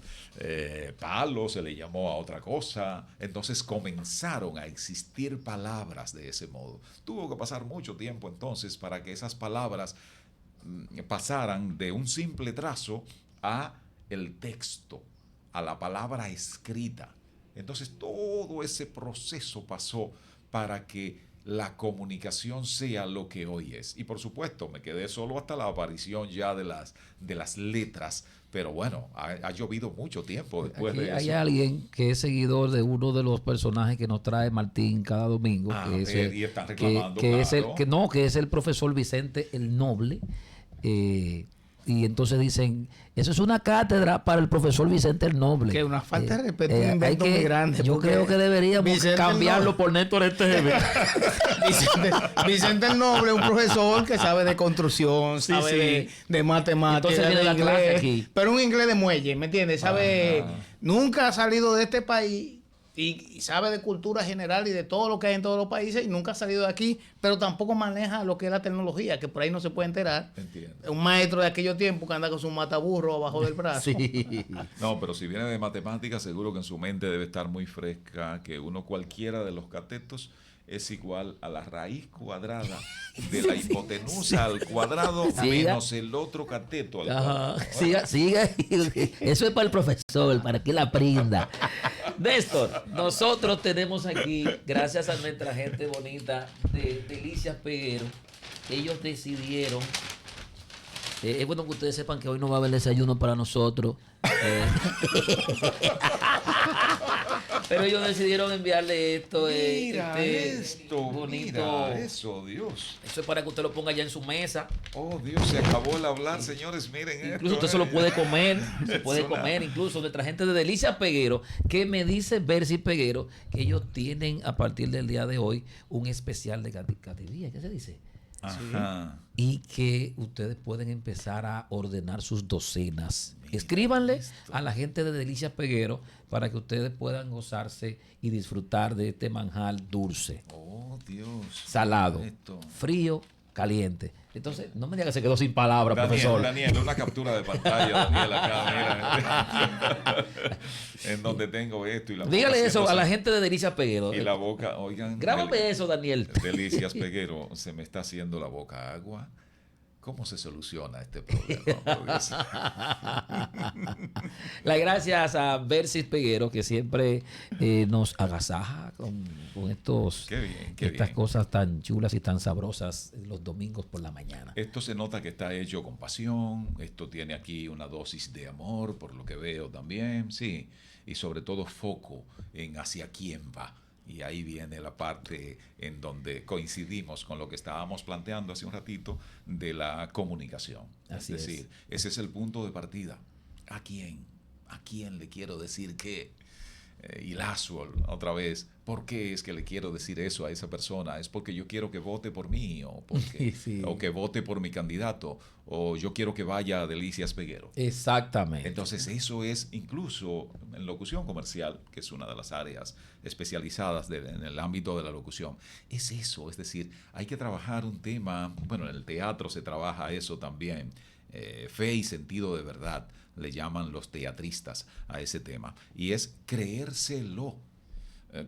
palo se le llamó a otra cosa. Entonces comenzaron a existir palabras de ese modo. Tuvo que pasar mucho tiempo entonces para que esas palabras pasaran de un simple trazo a el texto, a la palabra escrita. Entonces todo ese proceso pasó para que la comunicación sea lo que hoy es. Y por supuesto, me quedé solo hasta la aparición ya de las letras, pero bueno, ha llovido mucho tiempo después Aquí de hay eso. alguien que es seguidor de uno de los personajes que nos trae Martín cada domingo. Ah, que es, y están reclamando, que es el, claro. que es el profesor Vicente el Noble. Y entonces dicen, eso es una cátedra para el profesor Vicente el Noble. Que una falta de respeto, un hay invento muy grande. Yo porque creo que deberíamos Vicente cambiarlo el por Néstor TV. Vicente el Noble es un profesor que sabe de construcción, Sí, sabe sí. de matemáticas, Entonces viene de la clase inglés, aquí. pero un inglés de muelle, ¿me entiendes? Sabe, Ajá. nunca ha salido de este país y sabe de cultura general y de todo lo que hay en todos los países y nunca ha salido de aquí, pero tampoco maneja lo que es la tecnología, que por ahí no se puede enterar. Entiendo. Un maestro de aquellos tiempos que anda con su mataburro abajo del brazo. Sí. No, pero si viene de matemáticas, seguro que en su mente debe estar muy fresca, que uno cualquiera de los catetos es igual a la raíz cuadrada de la hipotenusa al cuadrado Siga. menos el otro cateto al cuadrado. Ajá. Siga. Eso es para el profesor, para que la aprenda. Néstor, nosotros tenemos aquí, gracias a nuestra gente bonita de Delicias Peguero, ellos decidieron. Es bueno que ustedes sepan que hoy no va a haber desayuno para nosotros. Pero ellos decidieron enviarle esto. Mira este esto, bonito. mira eso, Dios. Eso es para que usted lo ponga ya en su mesa. Oh, Dios, se acabó el hablar, señores, miren Incluso esto. usted se lo puede comer, se puede Es una- comer incluso nuestra gente de Delicias Peguero, que me dice Bercy Peguero que ellos tienen a partir del día de hoy un especial de categoría, ¿qué se dice? Ajá. Y que ustedes pueden empezar a ordenar sus docenas. Escríbanle a la gente de Delicias Peguero para que ustedes puedan gozarse y disfrutar de este manjar dulce, Oh, Dios. salado, Esto. frío, caliente. Entonces, no me diga que se quedó sin palabras, profesor. Daniel, una captura de pantalla, Daniel, acá, mira. En donde tengo esto y la boca Dígale eso a la haciéndose- gente de Delicias Peguero. Y la boca, oigan. Grábame eso, Daniel. Delicias Peguero, se me está haciendo la boca agua. ¿Cómo se soluciona este problema? Por Dios? Las gracias a Bercis Peguero, que siempre nos agasaja con estos, Qué bien, qué estas bien. cosas tan chulas y tan sabrosas los domingos por la mañana. Esto se nota que está hecho con pasión, esto tiene aquí una dosis de amor, por lo que veo también, sí, y sobre todo foco en hacia quién va. Y ahí viene la parte en donde coincidimos con lo que estábamos planteando hace un ratito de la comunicación. Así es decir, ese es el punto de partida. ¿A quién? ¿A quién le quiero decir qué? Y Laswell, otra vez, ¿por qué es que le quiero decir eso a esa persona? ¿Es porque yo quiero que vote por mí Sí. o que vote por mi candidato o yo quiero que vaya a Delicias Peguero? Exactamente. Entonces eso es incluso en locución comercial, que es una de las áreas especializadas en el ámbito de la locución. Es eso, es decir, hay que trabajar un tema, bueno, en el teatro se trabaja eso también, fe y sentido de verdad, le llaman los teatristas a ese tema, y es creérselo.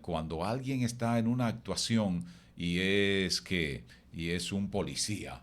Cuando alguien está en una actuación y es un policía,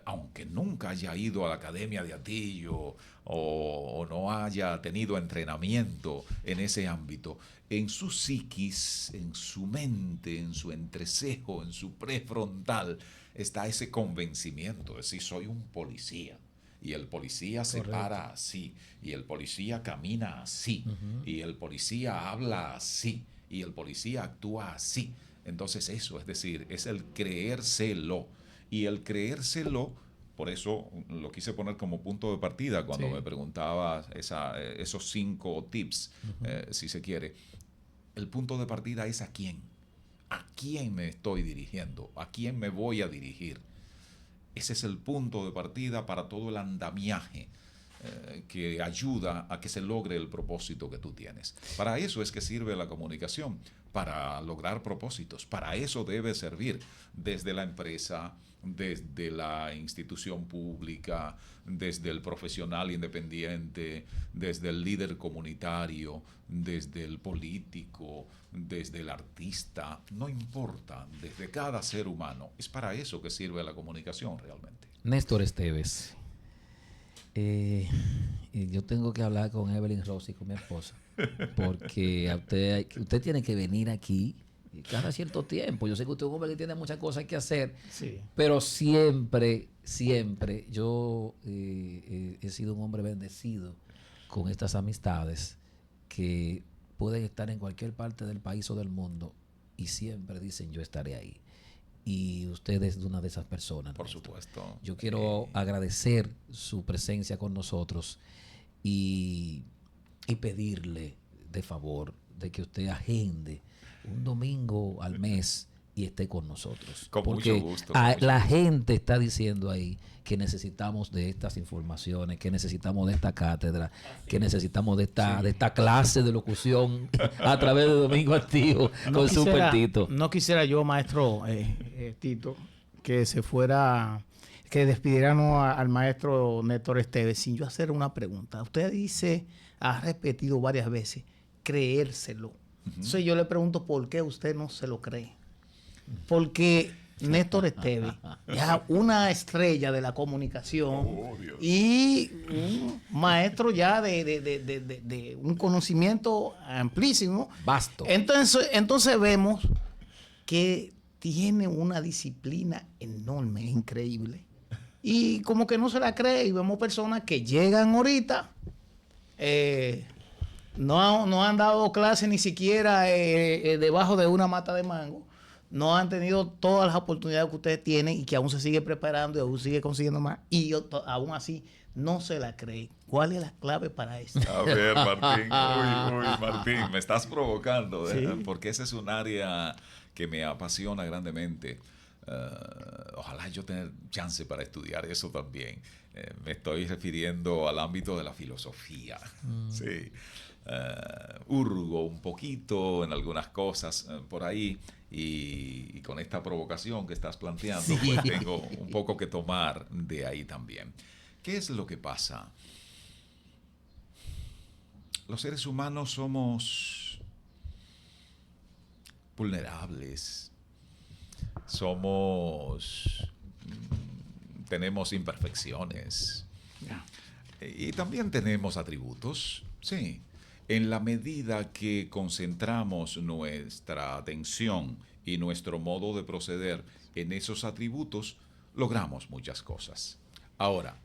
aunque nunca haya ido a la Academia de Atillo o no haya tenido entrenamiento en ese ámbito, en su psiquis, en su mente, en su entrecejo, en su prefrontal, está ese convencimiento de decir, soy un policía. Y el policía se para así, y el policía camina así, y el policía habla así, y el policía actúa así. Entonces eso, es decir, es el creérselo. Y el creérselo, por eso lo quise poner como punto de partida cuando me preguntaba esos 5 tips, si se quiere. El punto de partida es a quién. ¿A quién me estoy dirigiendo? ¿A quién me voy a dirigir? Ese es el punto de partida para todo el andamiaje que ayuda a que se logre el propósito que tú tienes. Para eso es que sirve la comunicación, para lograr propósitos. Para eso debe servir desde la empresa, desde la institución pública, desde el profesional independiente, desde el líder comunitario, desde el político, desde el artista, no importa, desde cada ser humano. Es para eso que sirve la comunicación realmente. Néstor Esteves. Yo tengo que hablar con Evelyn Rossi, con mi esposa, porque usted tiene que venir aquí Y cada cierto tiempo. Yo sé que usted es un hombre que tiene muchas cosas que hacer, Sí. pero siempre, siempre yo he sido un hombre bendecido con estas amistades que pueden estar en cualquier parte del país o del mundo y siempre dicen yo estaré ahí. Y usted es una de esas personas. Por maestro. supuesto. Yo quiero agradecer su presencia con nosotros y pedirle de favor de que usted agende un domingo al mes y esté con nosotros. Con porque mucho gusto, con mucho la gusto. gente está diciendo ahí que necesitamos de estas informaciones, que necesitamos de esta cátedra, que necesitamos de esta clase de locución a través de Domingo Activo con Super Tito. No quisiera yo, maestro Tito, que se fuera, que despidiéramos al maestro Néstor Esteves sin yo hacer una pregunta. Usted dice, ha repetido varias veces, creérselo. Entonces yo le pregunto, ¿por qué usted no se lo cree? Porque Néstor Esteves, ya una estrella de la comunicación y un maestro ya de un conocimiento amplísimo. Vasto. Entonces vemos que tiene una disciplina enorme, increíble. Y como que no se la cree y vemos personas que llegan ahorita, no han dado clase ni siquiera debajo de una mata de mango. No han tenido todas las oportunidades que ustedes tienen y que aún se sigue preparando y aún sigue consiguiendo más. Y aún así no se la cree. ¿Cuál es la clave para esto? A ver, Martín. Uy, Martín, me estás provocando. Sí. Porque ese es un área que me apasiona grandemente. Ojalá yo tener chance para estudiar eso también. Me estoy refiriendo al ámbito de la filosofía. Sí. Hurgo un poquito en algunas cosas por ahí y con esta provocación que estás planteando, Sí. pues tengo un poco que tomar de ahí también. ¿Qué es lo que pasa? Los seres humanos somos vulnerables, tenemos imperfecciones y también tenemos atributos, sí. En la medida que concentramos nuestra atención y nuestro modo de proceder en esos atributos, logramos muchas cosas. Ahora,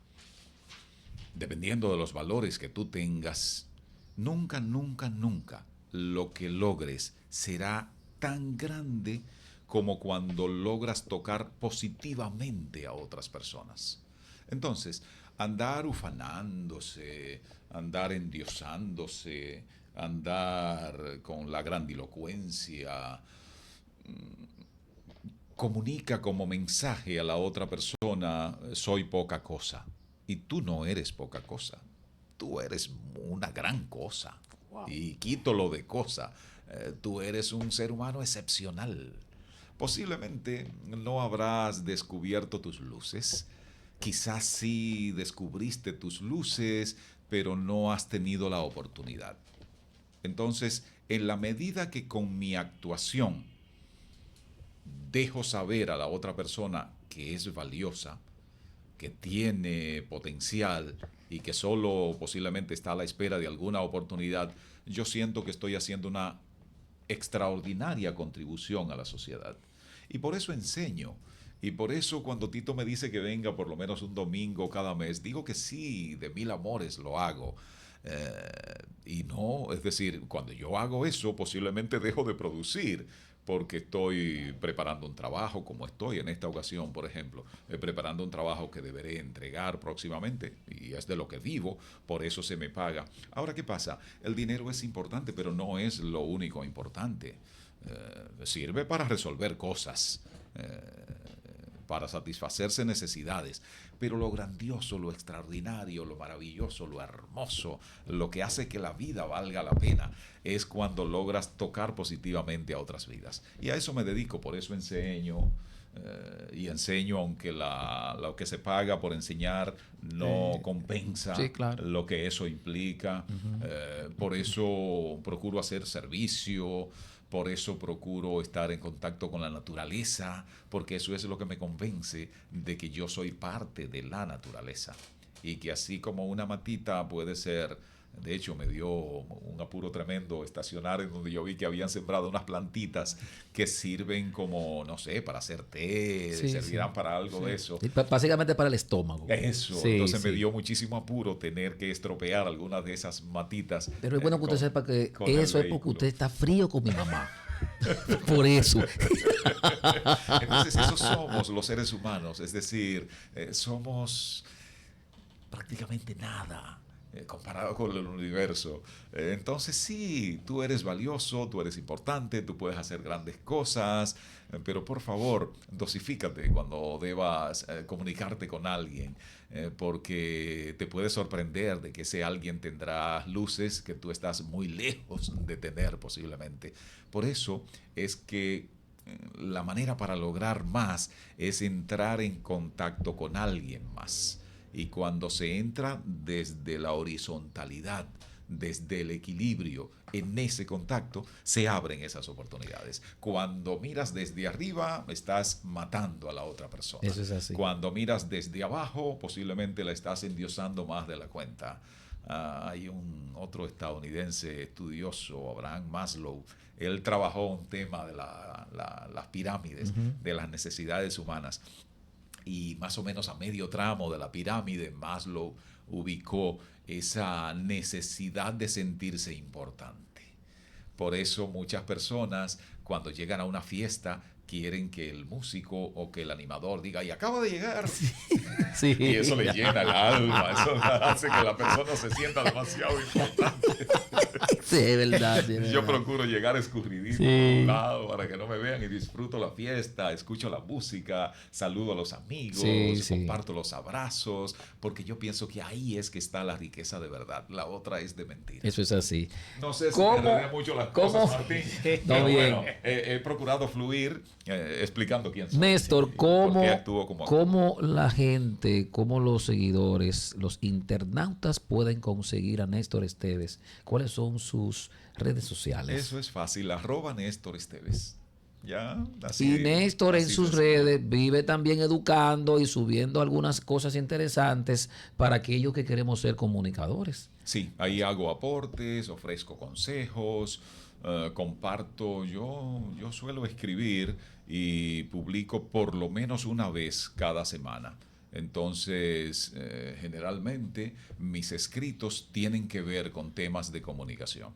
dependiendo de los valores que tú tengas, nunca, nunca, nunca lo que logres será tan grande como cuando logras tocar positivamente a otras personas. Entonces, andar ufanándose, andar endiosándose, andar con la grandilocuencia, comunica como mensaje a la otra persona, soy poca cosa. Y tú no eres poca cosa, tú eres una gran cosa. Wow. Y quito lo de cosa, tú eres un ser humano excepcional. Posiblemente no habrás descubierto tus luces, quizás sí descubriste tus luces, pero no has tenido la oportunidad. Entonces, en la medida que con mi actuación dejo saber a la otra persona que es valiosa, que tiene potencial y que solo posiblemente está a la espera de alguna oportunidad, yo siento que estoy haciendo una extraordinaria contribución a la sociedad. Y por eso enseño. Y por eso cuando Tito me dice que venga por lo menos un domingo cada mes, digo que sí, de mil amores lo hago. Y no, es decir, cuando yo hago eso, posiblemente dejo de producir, porque estoy preparando un trabajo, como estoy en esta ocasión, por ejemplo, preparando un trabajo que deberé entregar próximamente, y es de lo que vivo, por eso se me paga. Ahora, ¿qué pasa? El dinero es importante, pero no es lo único importante. Sirve para resolver cosas, para satisfacerse necesidades, pero lo grandioso, lo extraordinario, lo maravilloso, lo hermoso, lo que hace que la vida valga la pena, es cuando logras tocar positivamente a otras vidas. Y a eso me dedico, por eso enseño, y enseño aunque lo que se paga por enseñar no compensa sí, claro. lo que eso implica. Por eso procuro hacer servicio, por eso procuro estar en contacto con la naturaleza, porque eso es lo que me convence de que yo soy parte de la naturaleza. Y que así como una matita puede ser De hecho, me dio un apuro tremendo estacionar en donde yo vi que habían sembrado unas plantitas que sirven como, no sé, para hacer té, Sí, servirán sí. para algo de eso. Y básicamente para el estómago. Eso, Sí, entonces sí. me dio muchísimo apuro tener que estropear algunas de esas matitas. Pero es bueno que usted sepa que con el eso es porque vehículo. usted está frío con mi mamá. Por eso. Entonces, esos somos los seres humanos, es decir, somos prácticamente nada comparado con el universo. Entonces sí, tú eres valioso, tú eres importante, tú puedes hacer grandes cosas, pero por favor, dosifícate cuando debas comunicarte con alguien, porque te puede sorprender de que ese alguien tendrá luces que tú estás muy lejos de tener posiblemente. Por eso es que la manera para lograr más es entrar en contacto con alguien más. Y cuando se entra desde la horizontalidad, desde el equilibrio, en ese contacto, se abren esas oportunidades. Cuando miras desde arriba, estás matando a la otra persona. Eso es así. Cuando miras desde abajo, posiblemente la estás endiosando más de la cuenta. Hay otro estadounidense estudioso, Abraham Maslow. Él trabajó un tema de las pirámides, de las necesidades humanas. Y más o menos a medio tramo de la pirámide, Maslow ubicó esa necesidad de sentirse importante. Por eso muchas personas, cuando llegan a una fiesta, quieren que el músico o que el animador diga, y acaba de llegar. Sí. Y eso le llena el alma, eso hace que la persona se sienta demasiado importante. Sí, es verdad. Sí, es Yo verdad. procuro llegar escurridito Sí. por un lado para que no me vean y disfruto la fiesta, escucho la música, saludo a los amigos, Sí, sí. comparto los abrazos, porque yo pienso que ahí es que está la riqueza de verdad. La otra es de mentira. Eso es así. No sé si ¿Cómo? me enredé mucho las ¿Cómo? cosas, Martín. No, Pero bien. bueno, he procurado fluir explicando quién soy. Néstor, y por ¿cómo, qué actúo como actúo. cómo la gente, cómo los seguidores, los internautas pueden conseguir a Néstor Esteves? ¿Cuáles son sus redes sociales? Eso es fácil, @Néstor Esteves. Ya, Y Néstor en así sus de redes vive también educando y subiendo algunas cosas interesantes para aquellos que queremos ser comunicadores. Sí, ahí hago aportes, ofrezco consejos, comparto. Yo suelo escribir y publico por lo menos una vez cada semana. Entonces, generalmente mis escritos tienen que ver con temas de comunicación.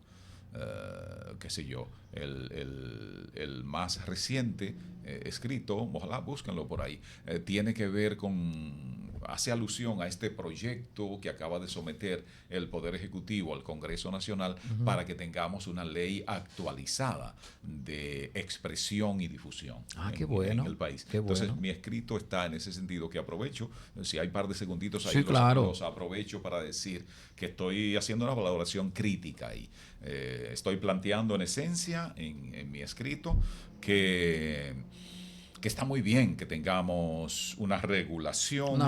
Qué sé yo, el más reciente escrito, ojalá búsquenlo por ahí, tiene que ver hace alusión a este proyecto que acaba de someter el Poder Ejecutivo al Congreso Nacional para que tengamos una ley actualizada de expresión y difusión Qué bueno, en el país. qué bueno. Entonces, mi escrito está en ese sentido que aprovecho. Si hay un par de segunditos ahí, Sí, claro. los aprovecho para decir que estoy haciendo una valoración crítica ahí. Estoy planteando en esencia en mi escrito que está muy bien que tengamos una regulación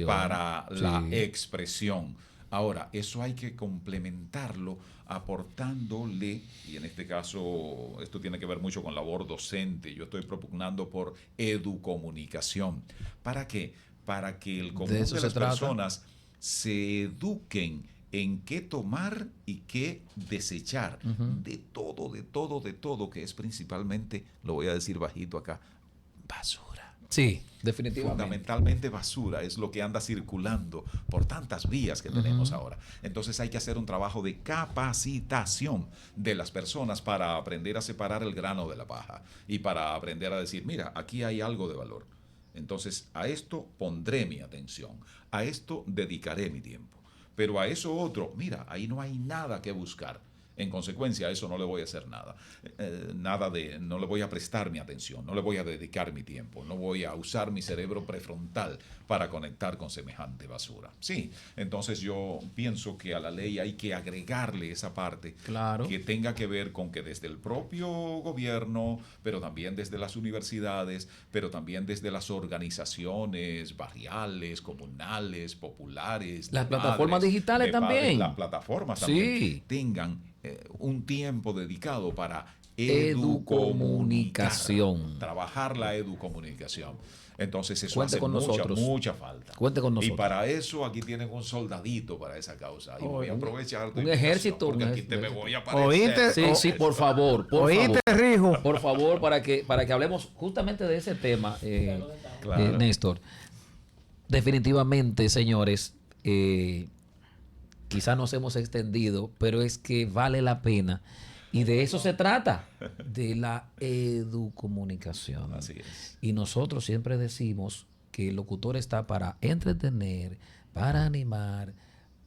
para la sí. expresión. Ahora, eso hay que complementarlo aportándole, y en este caso esto tiene que ver mucho con labor docente, yo estoy propugnando por educomunicación. ¿Para qué? Para que el común eso de se las trata. personas se eduquen en qué tomar y qué desechar de todo, que es principalmente, lo voy a decir bajito acá, basura. Sí, definitivamente. Fundamentalmente basura es lo que anda circulando por tantas vías que tenemos ahora. Entonces hay que hacer un trabajo de capacitación de las personas para aprender a separar el grano de la paja y para aprender a decir, mira, aquí hay algo de valor. Entonces a esto pondré mi atención, a esto dedicaré mi tiempo. Pero a eso otro, mira, ahí no hay nada que buscar. En consecuencia, a eso no le voy a hacer nada. No le voy a prestar mi atención, no le voy a dedicar mi tiempo, no voy a usar mi cerebro prefrontal para conectar con semejante basura. Sí, entonces yo pienso que a la ley hay que agregarle esa parte Claro. que tenga que ver con que desde el propio gobierno, pero también desde las universidades, pero también desde las organizaciones barriales, comunales, populares. Las de plataformas madres, digitales de padres, también. las plataformas Sí. también tengan un tiempo dedicado para Educomunicación. trabajar la educomunicación. Entonces eso Cuente hace con nosotros. mucha falta. Cuente con Y nosotros. para eso aquí tienen un soldadito para esa causa. Y voy a aprovechar tu un invitación, ejército, porque un aquí te me ejército. voy a ¿Oíste? aparecer. Sí, por favor, ¿Oíste, Rijo? Por favor, para que hablemos justamente de ese tema, Claro. Néstor. Definitivamente, señores, quizás nos hemos extendido, pero es que vale la pena. Y de eso se trata, de la educomunicación. Así es. Y nosotros siempre decimos que el locutor está para entretener, para animar,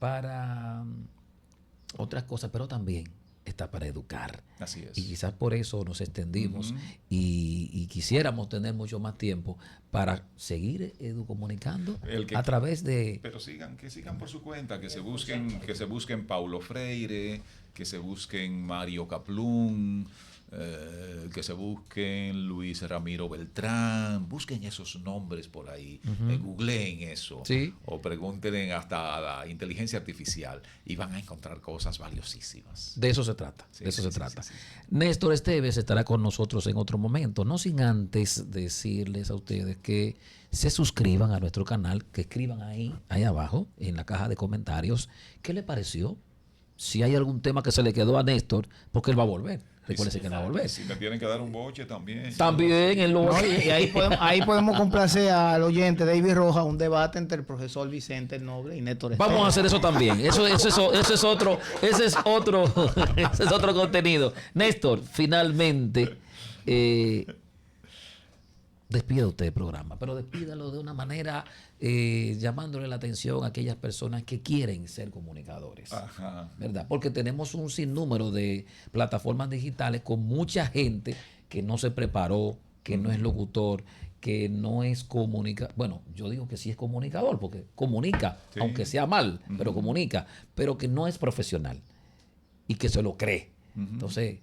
para otras cosas, pero también está para educar. Así es. Y quizás por eso nos extendimos y quisiéramos tener mucho más tiempo para seguir educomunicando a través de... Pero que sigan por su cuenta, que se busquen Paulo Freire, que se busquen Mario Kaplún, que se busquen Luis Ramiro Beltrán, busquen esos nombres por ahí, googleen eso, Sí. o pregúntenle hasta a la inteligencia artificial y van a encontrar cosas valiosísimas. De eso se trata, Sí, de eso sí, se sí, trata. sí, sí. Néstor Esteves estará con nosotros en otro momento, no sin antes decirles a ustedes que se suscriban a nuestro canal, que escriban ahí abajo, en la caja de comentarios, ¿qué le pareció? Si hay algún tema que se le quedó a Néstor, porque él va a volver. Recuérdese que él va a volver. Si me tienen que dar un boche también. También él lo va a No, y ahí podemos complacer al oyente David Rojas, un debate entre el profesor Vicente el Noble y Néstor Esteves. Vamos a hacer eso también. Eso es otro contenido. Néstor, finalmente, despida usted el programa, pero despídalo de una manera llamándole la atención a aquellas personas que quieren ser comunicadores. Ajá. ¿Verdad? Porque tenemos un sinnúmero de plataformas digitales con mucha gente que no se preparó, que no es locutor, que no es comunicador. Bueno, yo digo que sí es comunicador, porque comunica, Sí. aunque sea mal, pero comunica, pero que no es profesional y que se lo cree. Entonces,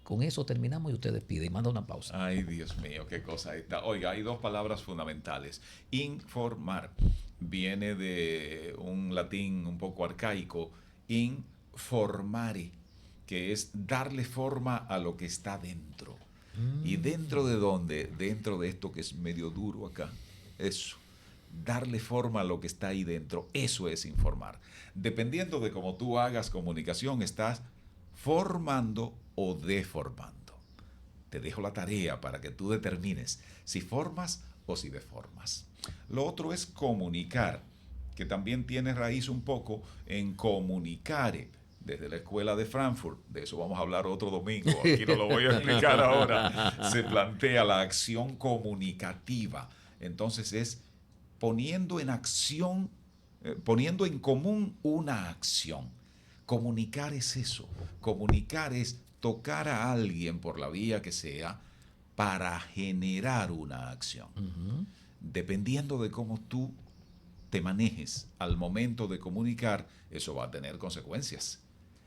con eso terminamos y usted despide y manda una pausa. Ay, Dios mío, qué cosa esta. Oiga, hay dos palabras fundamentales. Informar viene de un latín un poco arcaico, informare, que es darle forma a lo que está dentro. ¿Y dentro de dónde? Dentro de esto que es medio duro acá. Eso. Darle forma a lo que está ahí dentro. Eso es informar. Dependiendo de cómo tú hagas comunicación, estás formando o deformando. Te dejo la tarea para que tú determines si formas o si deformas. Lo otro es comunicar, que también tiene raíz un poco en comunicare, desde la escuela de Frankfurt. De eso vamos a hablar otro domingo, aquí no lo voy a explicar ahora. Se plantea la acción comunicativa. Entonces es poniendo en acción, poniendo en común una acción. Comunicar es eso. Comunicar es tocar a alguien por la vía que sea para generar una acción. Dependiendo de cómo tú te manejes al momento de comunicar, eso va a tener consecuencias.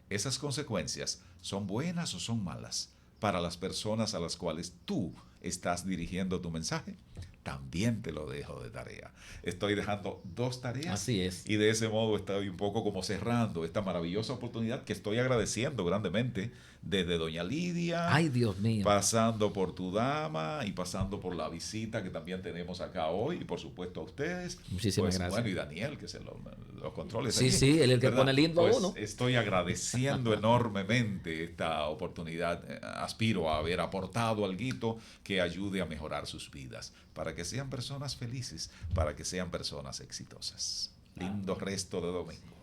Esas consecuencias son buenas o son malas para las personas a las cuales tú estás dirigiendo tu mensaje. También te lo dejo de tarea. Estoy dejando dos tareas. Así es. Y de ese modo estoy un poco como cerrando esta maravillosa oportunidad que estoy agradeciendo grandemente desde doña Lidia. Ay, Dios mío. Pasando por tu dama y pasando por la visita que también tenemos acá hoy y por supuesto a ustedes. Muchísimas gracias. Bueno, y Daniel que se los controles. Sí, allí, sí, él es el que ¿verdad? pone lindo a Pues uno. estoy agradeciendo enormemente esta oportunidad. Aspiro a haber aportado algo que ayude a mejorar sus vidas, para que sean personas felices, para que sean personas exitosas. Lindo resto de domingo.